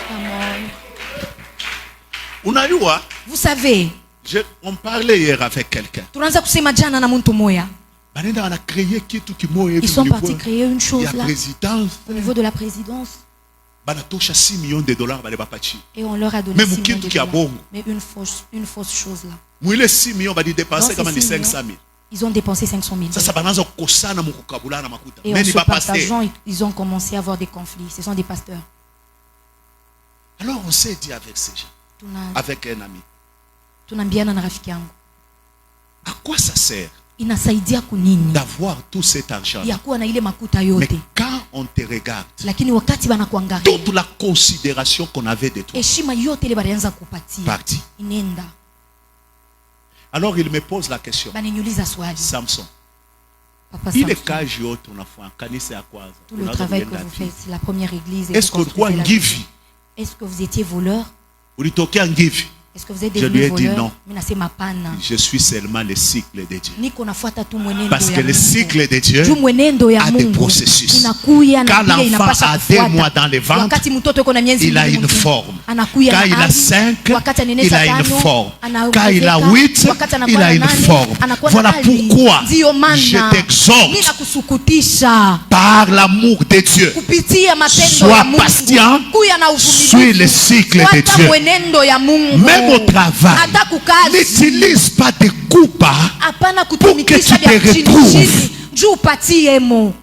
Come on. Unajua, Vous savez, on parlait hier avec quelqu'un. tunaanza kusema jana na mtu moya. Banenda wana créé kitu kimoya hivi Ils sont au niveau partis créer une chose ya là présidence. au niveau de la présidence Banatosha 6 millions de dollars bale bapachi. et on leur a donné Même 6 millions kitu de kia dollars. bongo. Mais une fausse chose là. Mwile 6 millions badi Dans dépenser ces kama ni 6 500 000. millions, ils ont dépensé 500 000. Sasa banaanza kukosana mukukabulana makuta. Et en Meni se ba pasteur. partageant, ils ont commencé à avoir des conflits. Ce sont des pasteurs. Alors on s'est dit avec ces gens, avec un ami, Tunaambiana na rafiki yangu, à quoi ça sert inasaidia kunini d'avoir tout cet argent? ya kuwa na ile makuta Mais yote, quand on te regarde, lakini wakati banakuangalia toute la considération qu'on avait de toi heshima yote ile balianza kupatia partie. inenda. Alors il me pose la question, Baninyuliza swali, Samson, Papa ile Samson, kazi yote unafanya kanisa ya kwanza, tout le travail que vous faites, c'est la première église. et est-ce vous que ulikuwa construisez la- ngivi? Est-ce que vous étiez voleur? Ulitokea ngivi? Est-ce que vous êtes Je devenu lui ai dit voleur? non. Mimi nasema pana. Je suis seulement le cycle de Dieu. Niko nafuata tu mwenendo Parce ya que le Mungu. cycle de Dieu Juu mwenendo ya a des Mungu processus. inakuya na Quand pia l'enfant inapasha a kufuata. 2 mois dans le ventre, Wakati mtoto yuko na miezi il a mbili une mtumboni, forme. anakuya Quand na il a hali. 5, Wakati il aneneza a une 5, forme. anaongezeka. Quand il a 8, Wakati anakuwa il a na une 8, forme. anakuwa na Voilà hali. pourquoi Ndiyo maana je t'exhorte mimi nakusukutisha par l'amour de Dieu. kupitia matendo ya Sois Mungu. patient, Kuya na suis le cycle de Fuata Dieu. mwenendo ya Mungu. Même au travail, Hata kukazi. n'utilise pas de coups Hapana pour que kutumikisha tu te vya chini retrouves. chini. Juu upatiemo.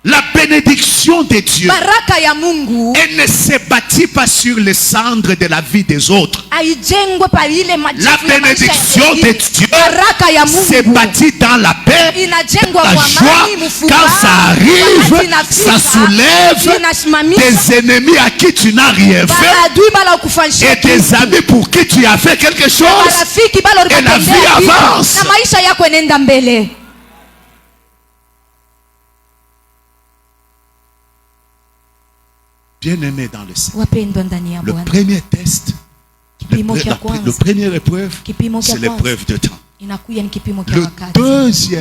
La bénédiction de Dieu, Baraka ya Mungu elle ne se bâtit pas sur les cendres de la vie des autres. haijengwe pa ile La majivu ya maisha ya bénédiction de wengine. Dieu Baraka ya se Mungu bâtit dans la paix, inajengwa la kwa joie. amani, mfuraha. Quand ça arrive, Wakati inafika, ça soulève inasimamisha des ennemis à qui tu n'as rien fait maadui bala kufanyisha et des amis pour qui tu as fait quelque chose. marafiki bala Et la vie ulikatendea kitu, avance. na maisha yako enenda mbele. Bien-aimé dans le Seigneur, Wapendwa ndani ya le Bwana, premier test, kipimo cha le kwanza première épreuve, Kipimo cha c'est kwanza. l'épreuve de temps. inakuya ni kipimo cha Le wakati.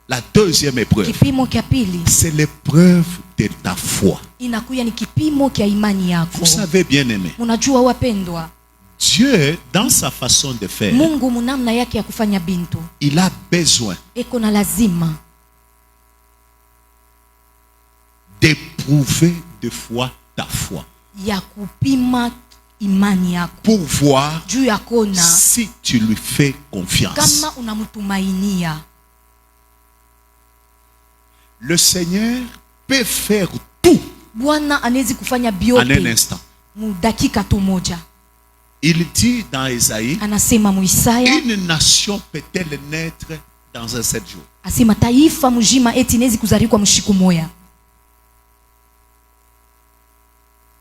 la deuxième épreuve, Kipimo cha pili c'est l'épreuve de ta foi. inakuya ni kipimo cha imani yako. Vous savez, bien-aimé, Unajua wapendwa, Dieu, dans sa façon de faire, Mungu munamna yake ya kufanya bintu il a besoin eko na lazima d'éprouver de fois ta foi ya kupima imani yako pour voir juu ya kona si tu lui fais confiance. kama unamtumainia. Le Seigneur peut faire tout Bwana anawezi kufanya en un biote instant. mu dakika tu moja. Il dit dans Isaïe, Anasema mu Isaya, une nation peut-elle naître dans un 7 jours? asema taifa mjima eti inawezi kuzarikwa mshiku moya.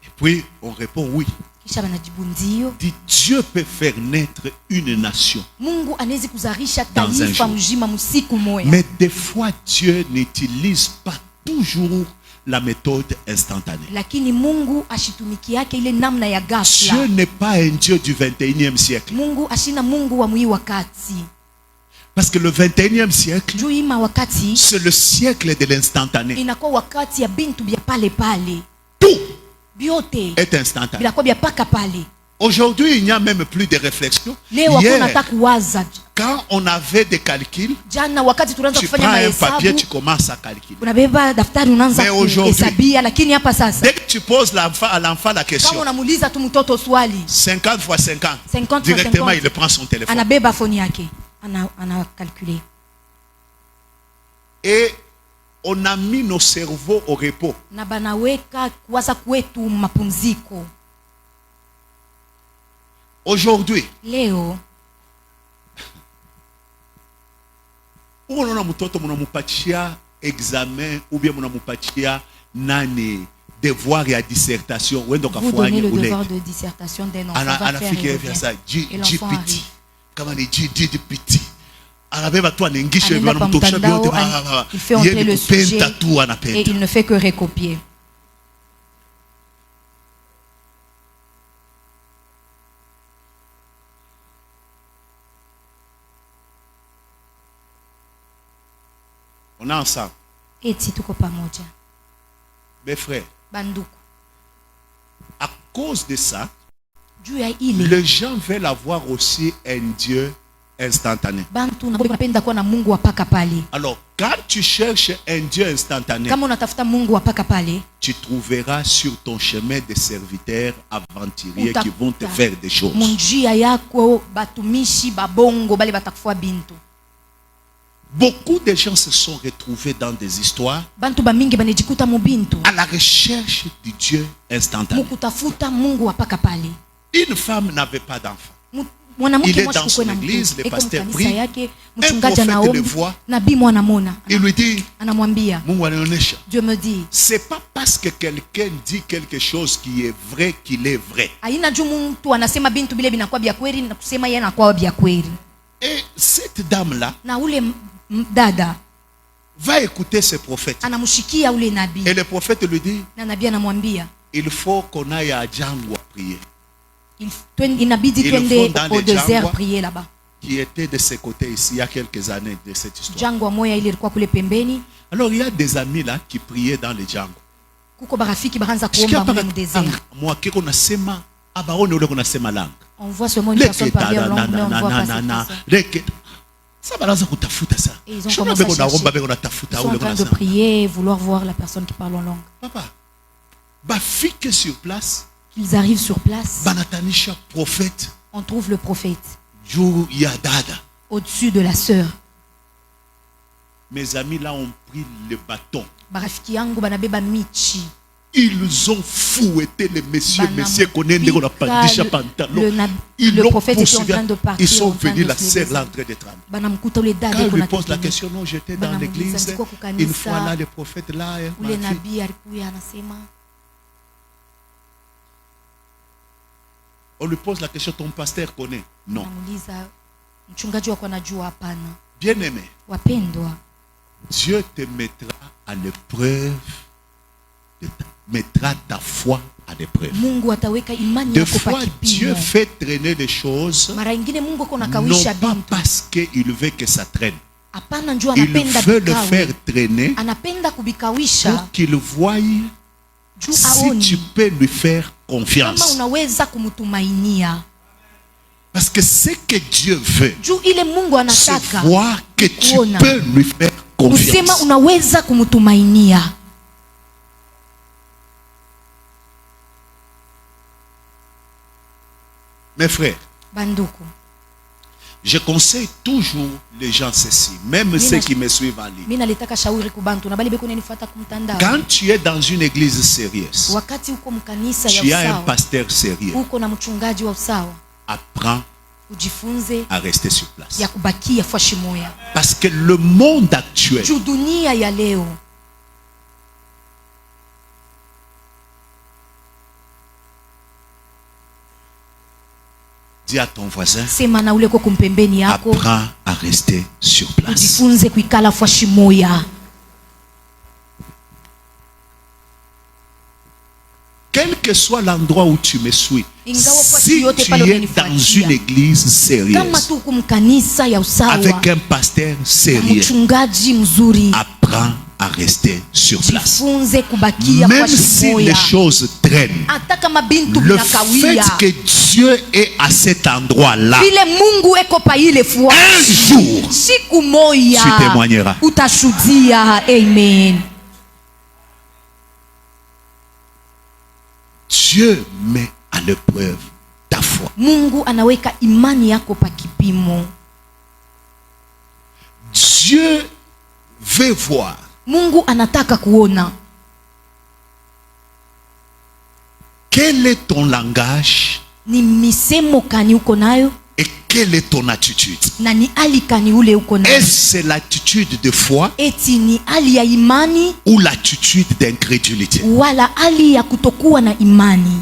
Et puis on répond oui. Kisha banajibu ndio. Dit Dieu peut faire naître une nation. Mungu anawezi kuzarisha Dans un taifa jour. mjima msiku moya. Mais des fois Dieu n'utilise pas toujours la méthode instantanée. Lakini Mungu ashitumiki yake ile namna ya ghafla. Dieu n'est pas un Dieu du 21e siècle. Mungu ashina Mungu wa mwi wakati. Parce que le 21e siècle, Juu ima wakati c'est le siècle de l'instantané. inakuwa wakati ya bintu bya pale pale. Tout Biote est instantané. binakuwa bya paka pale. Aujourd'hui, il n'y a même plus de réflexion. Leo hakuna Hier, hata kuwaza. quand on avait des calculs, Jana wakati tunaanza tu kufanya prends un papier, mahesabu, tu commences à calculer. unabeba daftari unaanza Mais aujourd'hui, kuhesabia, lakini hapa sasa Dès que tu poses à l'enfant la kama question, unamuuliza tu mtoto swali 50 fois 50, 50 directement 50, il prend son téléphone. anabeba foni yake ana calculer. Et on a mis nos cerveaux au repos. Na banaweka kuwaza kwetu mapumziko. Aujourd'hui, leo unaona mtoto mnamupatia examen ou bien mnamupatia nani devoir ya dissertation wendo vous donnez kafanya le ule devoir de dissertation d'un enfant, va faire anafika et hivi sasa revient. Et l'enfant GPT arrive. kama ni GPT anabeba tu anaingisha hivi Anaenda kwa anamtosha mtandao, vyote il fait entrer le sujet tu et anapenda. il ne fait que recopier. On est ensemble. Eti tuko pamoja. Mes frères, Banduku. à cause de ça, Juu ya ile les gens veulent avoir aussi un Dieu instantané. bantu napenda kuwa na Mungu wa paka pale. Alors, quand tu cherches un Dieu instantané, Kama unatafuta Mungu wa paka pale, tu trouveras sur ton chemin des serviteurs aventuriers Uta- qui vont te faire des choses. munjia yako batumishi babongo bale batakufua bintu. Beaucoup de gens se sont retrouvés dans des histoires Bantu bamingi banejikuta mu bintu à la recherche du Dieu instantané. mukutafuta Mungu wa paka pale. Une femme n'avait pas d'enfant. Il Mwanamke est mmoja dans kukuwe son na église, mtoto. le Eko pasteur mkanisa prie, yake, un mchungaji prophète le anaomba, voit. nabii mwanamona Il lui dit, anamwambia, Mungu anaonyesha. Dieu me dit, C'est pas parce que quelqu'un dit quelque chose qui est vrai qu'il est vrai. haina juu mtu anasema bintu bile binakuwa bya kweli na kusema yeye anakuwa bya kweli. Et cette dame-là Na ule dada va écouter ce prophète. anamshikia ule nabii, Et le prophète lui dit, na nabii anamwambia il faut qu'on aille à Djangwa prier. inabidi Ils le twende font dans au les désert jangwa. prier là-bas. Qui était de ce côté ici il y a quelques années de cette histoire. Jangwa moya ile ilikuwa kule pembeni. Alors il y a des amis là qui priaient dans les Djangwa. Kuko barafiki baanza kuomba mule mu désert. Moi qui unasema abaone ule unasema langue. On voit seulement une personne parler en langue, mais on ne voit pas cette personne. Ça balance kutafuta ça. Et ils ont commencé à chercher. Ils sont en train de Papa, prier et vouloir voir la personne qui parle en langue. bafike sur place. Qu'ils arrivent sur place, Banatanisha prophète. on trouve le prophète Juu ya dada. au-dessus de la sœur. Mes amis là ont pris le bâton. Barafiki yangu banabeba michi. Ils ont fouetté les messieurs connaissent qu'on a pandisha pantalon. Le prophète était en train de partir. Ils sont venus, la sœur l'entrée de tremble. Quand on lui pose la question, non, j'étais dans l'église. Une fois là, le prophète là, on lui pose la question, ton pasteur connaît? Non. Bien aimé, Dieu te mettra à l'épreuve, mettra ta foi à l'épreuve. Des fois, Dieu fait traîner des choses, non pas parce qu'il veut que ça traîne. Il veut le faire traîner pour qu'il voie si tu peux lui faire confiance. Parce que ce que Dieu veut, c'est voir que tu peux lui faire confiance. Mes frères, je conseille toujours les gens ceci, même ceux qui me suivent en ligne. Quand tu es dans une église sérieuse, tu as un pasteur sérieux, apprends à rester sur place. Parce que le monde actuel, dis à ton voisin, apprends à rester sur place. Quel que soit l'endroit où tu me suis, si tu es dans une église sérieuse, avec un pasteur sérieux, apprends à rester sur place. Même si les choses traînent, le fait que Dieu est à cet endroit-là, un jour, tu témoigneras. Amen. Dieu met à l'épreuve ta foi. Dieu veut voir Mungu anataka kuona. Quel est ton langage? Ni misemo kani uko nayo? Et quelle est ton attitude? Na ni hali kani ule uko nayo? Est-ce l'attitude de foi? Eti ni hali ya imani? Ou l'attitude d'incrédulité? Wala hali ya kutokuwa na imani?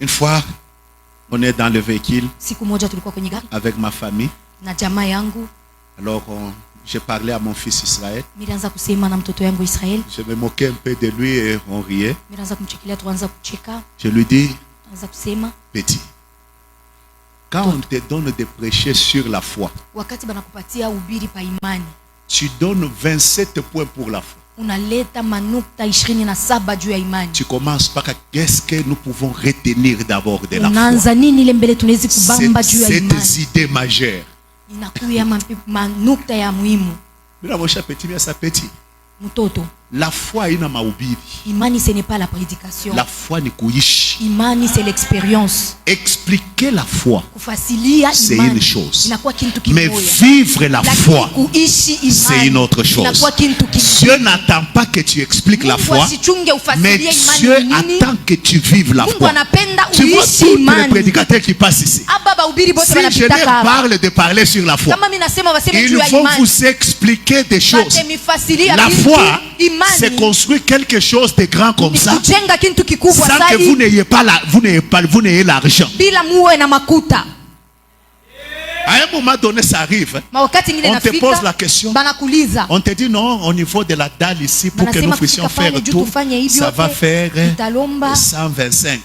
Une fois, on est dans le véhicule Siku moja tulikuwa kwenye gari avec ma famille. na jamaa yangu. Alors, j'ai parlé à mon fils Israël. Nilianza kusema na mtoto yangu Israel. Je me moquais un peu de lui et on riait. Nilianza kumchekelea, tuanza kucheka. Je lui dis, Tuanza kusema, petit, quand on te donne de prêcher sur la foi, wakati banakupatia ubiri pa imani, tu donnes 27 points pour la foi. unaleta manukta 27 juu ya imani. Tu commences par qu'est-ce que nous pouvons retenir d'abord de la foi. Unaanza nini ile mbele tunawezi kubamba juu ya imani? Cette idée majeure. Inakuya manukta ya muhimu. Bila mosha petit, bien ça petit. Mtoto, La foi ina mahubiri. imani ce n'est pas la prédication. La foi ni kuishi. Imani c'est l'expérience. Expliquer la foi, Kufasilia c'est imani une chose. inakuwa kitu Mais kimoja. vivre la foi, Lakini kuishi imani c'est une autre chose. inakuwa kitu kingine. Dieu n'attend pas que tu expliques la Mungu foi, asichunge mais ufasilie Dieu imani ni nini. attend que tu vives la Mungu foi. anapenda Tu vois uishi tous les imani. prédicateurs qui passent ici. Aba bahubiri bote Si je wanapita leur hapa. parle de parler sur la foi, Kama mimi nasema waseme juu ils ya vont imani. vous expliquer des choses. Batemifasilia La vitu, foi, imani. c'est construire quelque chose de grand comme Ni ça, kujenga kitu kikubwa sans que vous zaidi n'ayez l'argent. bila muwe na makuta. À un moment donné, ça arrive. Mawakati ngine On te nafika, pose la question. banakuuliza. On te dit non, au niveau de la dalle ici, pour que nous Banasema puissions kufika faire pale juu tout, tufanye hivyo ça va yote, faire italomba 125.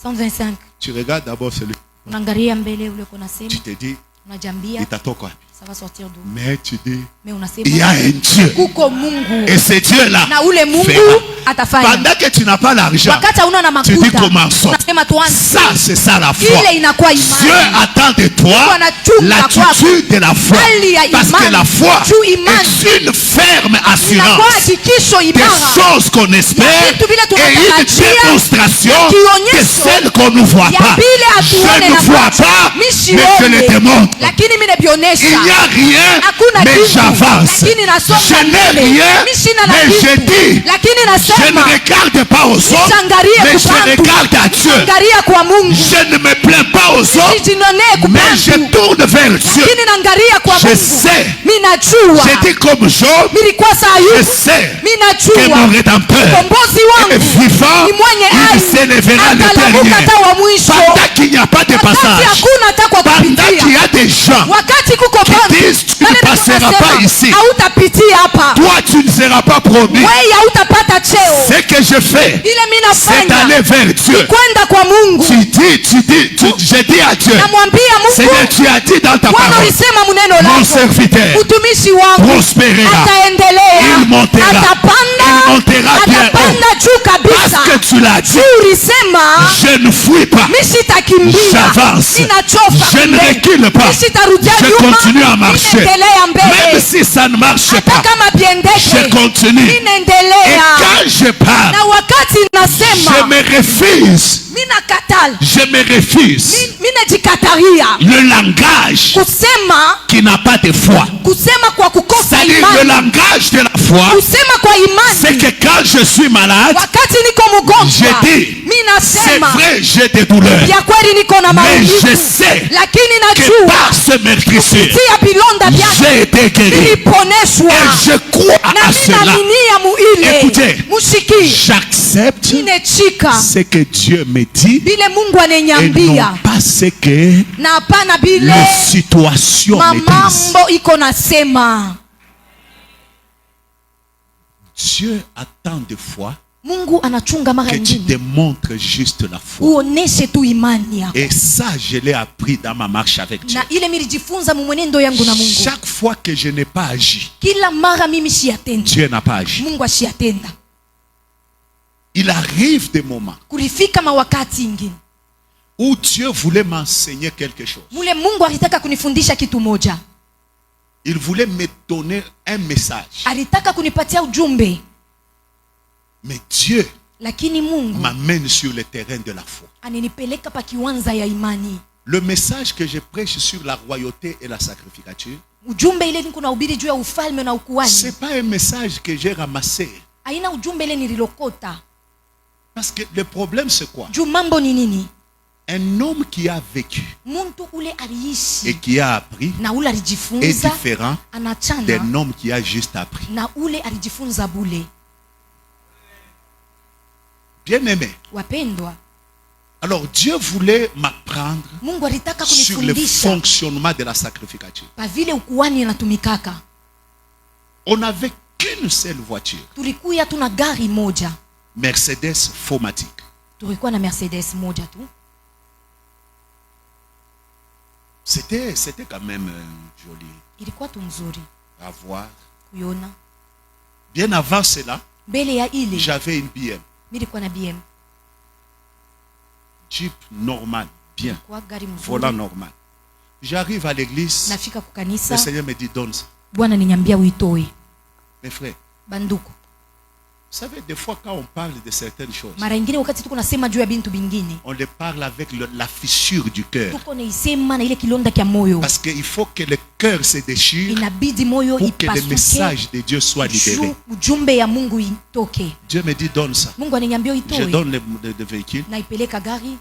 125. Tu regardes d'abord celui. Unaangalia mbele ule uko nasema, Tu te dis, unajambia il t'attend. ça va sortir d'où? Mais tu dis, Mais il y a unasema un Dieu. kuko Mungu. Et ce Dieu-là Na ule Mungu fera. atafanya. Pendant que tu n'as pas l'argent, Wakati hauna na tu dis makuta, commençons. unasema tuanze. Ça, c'est ça la foi. Ile inakuwa Dieu imani. attend de toi Mungu anachunga l'attitude de la foi. hali ya Parce que imani. la foi Juu imani. est une ferme Inakuwa assurance hakikisho des imara. choses qu'on espère Ya vitu vile et une tunatarajia, démonstration ya kionyesho, de celles qu'on ne voit ya pas. vile hatuone Je ne na vois macho. pas, Mi mais je le sione, démontre. lakini mimi nabionesha. Il n'y a rien, Hakuna mais kitu, j'avance. lakini nasonga Je n'ai mbele. rien, Mi sina na mais kitu, je dis, lakini je ne nasema regarde pas aux hommes, Siangalie mais kwa je bantu. regarde à Dieu. Angalia kwa Mungu. Je ne me plains pas aux hommes, Sijinonee kwa mais je bantu. tourne vers Dieu. Lakini naangalia kwa Je Mungu. sais. Mimi najua. J'étais comme Job, Nilikuwa je Sayuni. sais Mimi que mon najua. Rédempteur Mkombozi est wangu vivant, ni mwenye il hai. s'élèvera le Atalamuka dernier. hata wa mwisho. Pendant qu'il n'y a pas de Wakati passage, hakuna hata kwa pendant qu'il y kupitia. a des gens Wakati kuko qui bantu. disent, tu ne wale passeras wanasema, pas ici. hautapitia hapa. toi tu ne seras pas promis. Wewe hautapata cheo. Ce que je fais, Ile mimi c'est nafanya d'aller vers Dieu. kwenda kwa Mungu. Je dis à Dieu, Namwambia c'est Mungu, que tu as dit dans ta Bwana parole, ulisema muneno mon lako, serviteur mtumishi wangu prospérera, ataendelea, il montera bien atapanda juu kabisa. parce que tu l'as dit. Ulisema Je ne fuis pas, mimi sitakimbia, j'avance, ninachoka je ne mbele. recule pas, Mimi sitarudia je nyuma, continue à marcher. ninaendelea mbele. Même si ça ne marche Hata pas, kama je biendeke, continue. Et ninaendelea. quand je parle, Na wakati je nasema me refuse, mimi nakatala, je me refuse mimi najikataria le langage kusema, qui n'a pas de foi. kusema kwa kukosa C'est-à-dire le imani, langage de la foi, kusema kwa c'est imani. que quand je suis malade, Wakati niko mgonjwa, je dis, mimi c'est nasema vrai, j'ai des douleurs, ya kweli niko na mais maumivu, je sais lakini que najua par ce meurtrissure, kupitia vilonda vyake j'ai été guéri. niliponeshwa. Et je crois Na à mimi cela. naaminia muile. Écoutez, Mushiki, j'accepte ninechika ce que Dieu me dit bile Mungu et non ananiambia, pas ce que na hapana bile les situations me disent. mamambo iko nasema. Dieu attend des fois Mungu anachunga mara que tu nyingine démontres juste la foi. uoneshe tu imani yako, Et ça, je l'ai appris dans ma marche avec Dieu. na ile nilijifunza mumwenendo yangu na Mungu. Chaque fois que je n'ai pas agi, Kila mara mimi siyatenda, Dieu n'a pas agi. Mungu ashiyatenda. Il arrive des moments Kulifika mawakati ingine où Dieu voulait m'enseigner quelque chose. mule Mungu alitaka kunifundisha kitu moja, Il voulait me donner un message. alitaka kunipatia ujumbe, Mais Dieu lakini Mungu m'amène sur le terrain de la foi. ananipeleka pa kiwanza ya imani. Le message que je prêche sur la royauté et la sacrificature, ujumbe ile niko nahubiri juu ya ufalme na ukuhani. C'est pas un message que j'ai ramassé. Haina ujumbe ile nililokota. Parce que le problème c'est quoi? Juu mambo ni nini? Un homme qui a vécu Muntu ule aliishi et qui a appris na ule est alijifunza différent anachana d'un homme qui a juste appris. na ule alijifunza bule. Bien-aimé. Wapendwa, Alors Dieu voulait m'apprendre Mungu alitaka sur le kunifundisha fonctionnement de la sacrificature. pa vile ukuhani inatumikaka. On n'avait qu'une seule voiture, Tulikuya tuna gari moja. Mercedes Fomatic. Tulikuwa na Mercedes moja tu. C'était quand même joli Ilikuwa tu nzuri à voir. kuiona. Bien avant cela, Mbele ya ile j'avais une BM. nilikuwa na BM. Jeep normal, bien, Ilikuwa gari volant mzuri. normal. J'arrive à l'église, Nafika le kukanisa, Seigneur me dit donne ça. Bwana ninyambia uitoe. Mes frères, Banduku, vous savez, des fois quand on parle de certaines choses, mara ingine wakati tuko nasema juu ya bintu bingine, on les parle avec la fissure du cœur. tuko naisema na ile kilonda kya moyo. Parce qu'il faut que le cœur se déchire Inabidi moyo pour que le ipasuke message de Dieu soit libéré. juu ujumbe ya Mungu itoke. Dieu me dit donne ça. Mungu ananiambia Je uitoe. donne le véhicule, Naipeleka gari,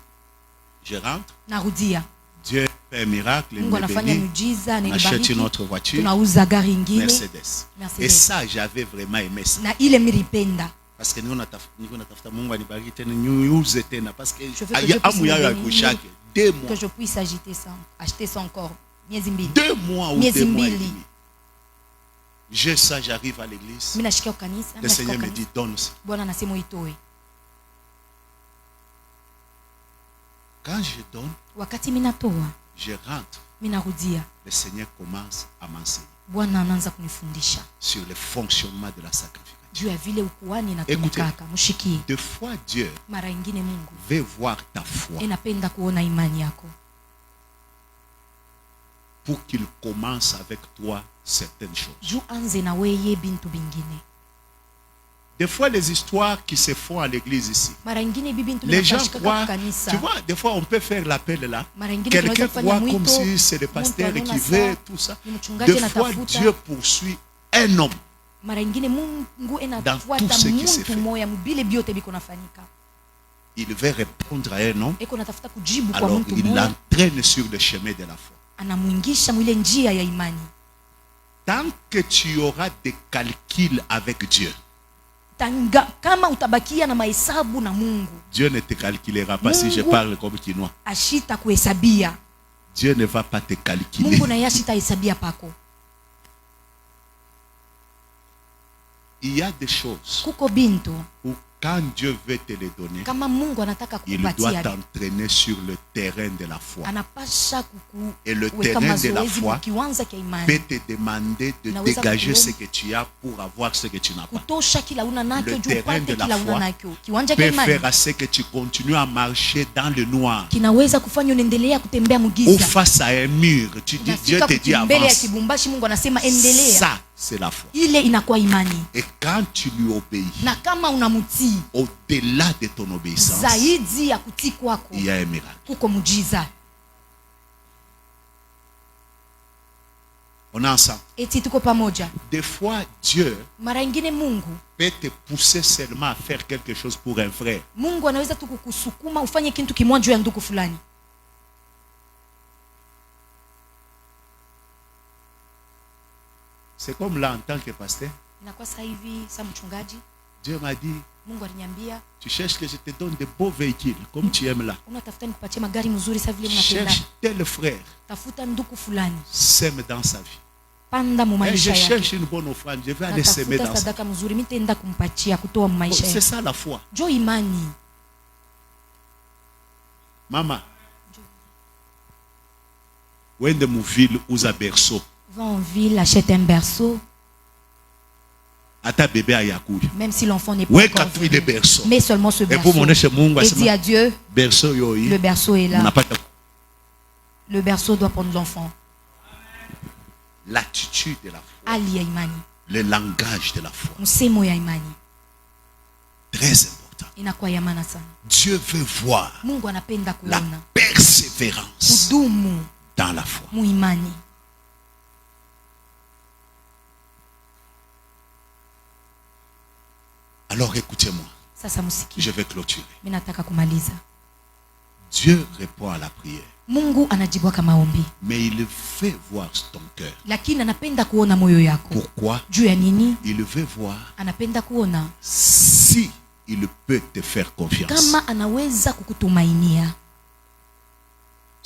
je rentre. narudia. Dieu fait un miracle, il Mungu me anafanya bénit. miujiza, On achète ananibariki. une autre voiture, Tunauza gari ingine Mercedes. Et Mercedes. ça, j'avais vraiment aimé ça. Na ile milipenda. Parce que nous, natafuta Mungu anibariki tena, niuze tena. Parce que Je veux que Dieu puisse amu yayo me bénir, haikuishake. 2 mois. que je puisse acheter ça encore. Miezi mbili. 2 mois ou Miezi 2 mois et mbili. demi. J'ai ça, j'arrive à l'église. Mimi nashikia kanisa, Le Seigneur me dit donne ça. Bwana anasema uitoe. Quand je donne, Wakati mimi natoa, je rentre. mimi narudia. Le Seigneur commence à m'enseigner Bwana anaanza kunifundisha sur le fonctionnement de la sacrificature. juu ya vile ukuhani inatumikaka. Mshikie. Des fois, Dieu Mara ingine Mungu veut voir ta foi inapenda kuona imani yako pour qu'il commence avec toi certaines choses. juu anze na weye bintu bingine. Des fois, les histoires qui se font à l'église ici, Mara ingine bibi bintu les gens vinafanyika croient, kanisa. tu vois, des fois on peut faire l'appel là. Mara ingine Quelqu'un tunaweza kufanya croit comme mwito, si c'est le pasteur mtu qui anaona veut saa, tout ça. ni mchungaji Des fois, anatafuta. Dieu poursuit un homme. Mara ingine Mungu Dans enafuata tout ce qui se muntu fait. moya mubile biote biko nafanyika. Il veut répondre à un homme, Eko natafuta kujibu kwa alors mtu il moya, l'entraîne sur le chemin de la foi. anamuingisha mwile njia ya imani. Tant que tu auras des calculs avec Dieu, Kama utabakia na mahesabu na Mungu, Dieu ne te calculera pas si je Mungu parle comme Kinois. ashita kuhesabia. Dieu ne va pas te calculer. Mungu naye ashita hesabia pako. Il y a des choses Kuko bintu où quand Dieu veut te les donner, kama Mungu anataka il doit kukupatia, t'entraîner sur le terrain de la foi. anapasha Et le kuweka terrain de la mazoezi foi kiwanza kia imani, peut te demander de Naweza dégager kuomba. ce que tu as pour avoir ce que tu n'as pas. kutosha kila una nacho Le juu terrain upate de la kila una foi nacho. Kiwanja kia Peut imani faire à ce que tu continues à marcher dans le noir kinaweza kufanya unaendelea kutembea ou mugiza. face à un mur. Tu dis, Dieu Unafika te dit mbele ya avance. kibumbashi, Mungu anasema endelea. Ça, c'est la foi. Ile inakuwa imani. Et quand tu lui obéis, Na kama unamutii au-delà de ton obéissance, zaidi ya kutii kwako, il y a un miracle. kuko mujiza. On est ensemble. Eti tuko pamoja. Des fois, Dieu Mara ingine Mungu peut te pousser seulement à faire quelque chose pour un frère. Mungu anaweza tu kukusukuma ufanye kitu kimoja juu ya ndugu fulani. C'est comme là en tant que pasteur. Inakuwa sasa hivi sa mchungaji, Dieu m'a dit, Mungu aliniambia tu cherches que je te donne de beaux véhicules, comme tu aimes là. unatafuta nikupatie magari mzuri sasa vile mnapenda. Cherche tel frère, Tafuta ndugu fulani, sème dans sa vie. panda mu Et je maisha yake. cherche une bonne offrande, je vais aller semer Natafuta dans sa vie. sadaka mzuri, mimi nitaenda kumpatia kutoa mu maisha C'est yake. ça la foi. Jo imani. Maman, wende mu ville uza berceau. Va en ville, achète un berceau, Ata bébé ayakuli. même si l'enfant n'est pas Ouais, encore quand il est venu. berceau. Mais seulement ce Et berceau. pour mon chez Mungu, Et dis à Dieu, berceau le yoyi. berceau est On n'a là. pas Le berceau doit prendre l'enfant. l'attitude de la foi, Ali ya imani. le langage de la foi. Msemo ya imani. Très important. Inakuwa ya maana sana. Dieu veut voir Mungu anapenda la kuona persévérance kudumu dans la foi. mu imani. Alors écoutez-moi. Sasa msikie. Je vais clôturer. Mimi nataka kumaliza. Dieu répond à la prière. Mungu anajibu kwa maombi. Mais il veut voir ton cœur. Lakini anapenda kuona moyo yako. Pourquoi? Juu ya nini? Il veut voir Anapenda kuona si il peut te faire confiance. kama anaweza kukutumainia.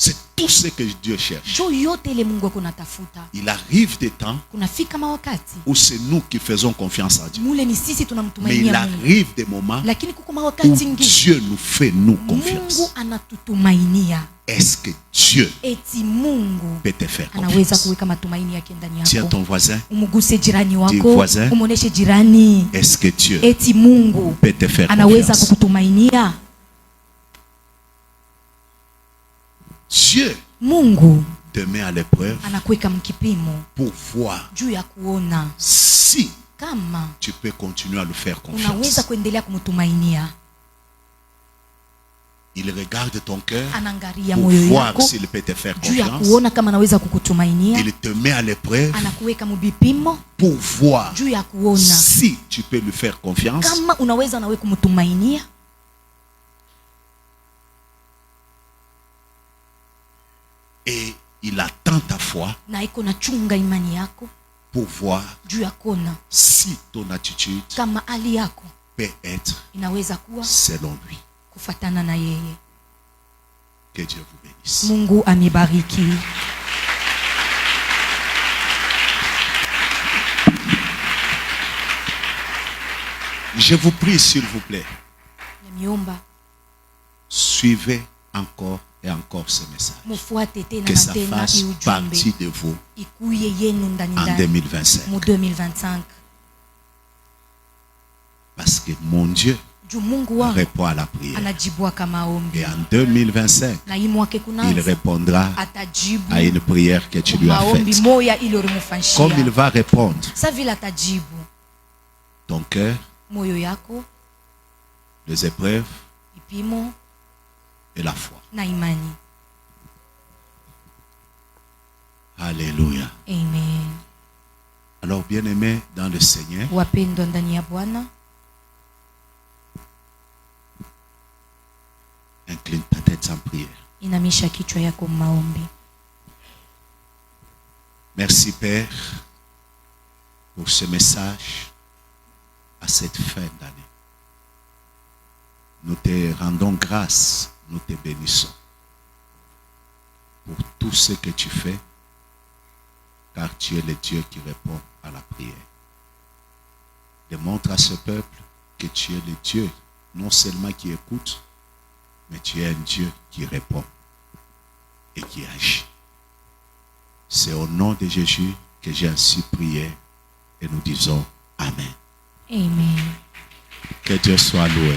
C'est tout ce que Dieu cherche. Jo yote ile Mungu ako natafuta. Il arrive des temps Kunafika mawakati où c'est nous qui faisons confiance à Dieu. mule ni sisi Mais il tunamtumainia Mungu. arrive des moments Lakini kuko où mawakati ngine Dieu nous fait nous confiance. Mungu anatutumainia. Est-ce que Dieu Eti Mungu peut te faire anaweza confiance? kuweka matumaini yake ndani Tiens yako. ton voisin. Umuguse jirani Dis wako, voisin. umuoneshe jirani. Est-ce que Dieu Eti Mungu peut te faire anaweza confiance? kukutumainia. Dieu Mungu te met à l'épreuve anakuweka mkipimo pour voir juu ya kuona si kama tu peux continuer à lui faire unaweza confiance. kuendelea kumtumainia. Il regarde ton cœur Anaangalia pour moyo voir yako s'il peut te faire juu ya confiance. kuona kama anaweza kukutumainia. Il te met à l'épreuve Anakuweka mubipimo pour voir juu ya kuona si tu peux lui faire confiance. kama unaweza nawe kumtumainia. Et il attend ta foi Na iko na chunga imani yako pour voir juu ya kuona si ton attitude kama hali yako peut être inaweza kuwa selon lui. kufatana na yeye. Que Dieu vous bénisse. Mungu amibariki. Je vous prie, s'il vous plaît, Namiomba suivez encore et encore ce message. mufuate tena Que na ça tena fasse ujumbe partie de vous ikuye yenu ndani en ndani 2025. mu 2025. Parce que mon Dieu Juu Mungu wangu répond à la prière. anajibua kama ombi. Et en 2025, Na hii mwaka il kunaanza répondra atajibu à une prière que tu lui as maombi faite. moya ile Comme il ulimufanyia. va répondre, Sa vile atajibu ton cœur, moyo yako, les épreuves ipimo et la foi. na imani. Alléluia. Amen. Alors, bien-aimés dans le Seigneur, Wapendwa ndani ya Bwana, incline ta tête en prière. inamisha kichwa yako maombi. Merci Père pour ce message à cette fin d'année. Nous te rendons grâce, nous te bénissons pour tout ce que tu fais, car tu es le Dieu qui répond à la prière. Démontre à ce peuple que tu es le Dieu, non seulement qui écoute, mais tu es un Dieu qui répond et qui agit. C'est au nom de Jésus que j'ai ainsi prié et nous disons Amen. Amen. Que Dieu soit loué.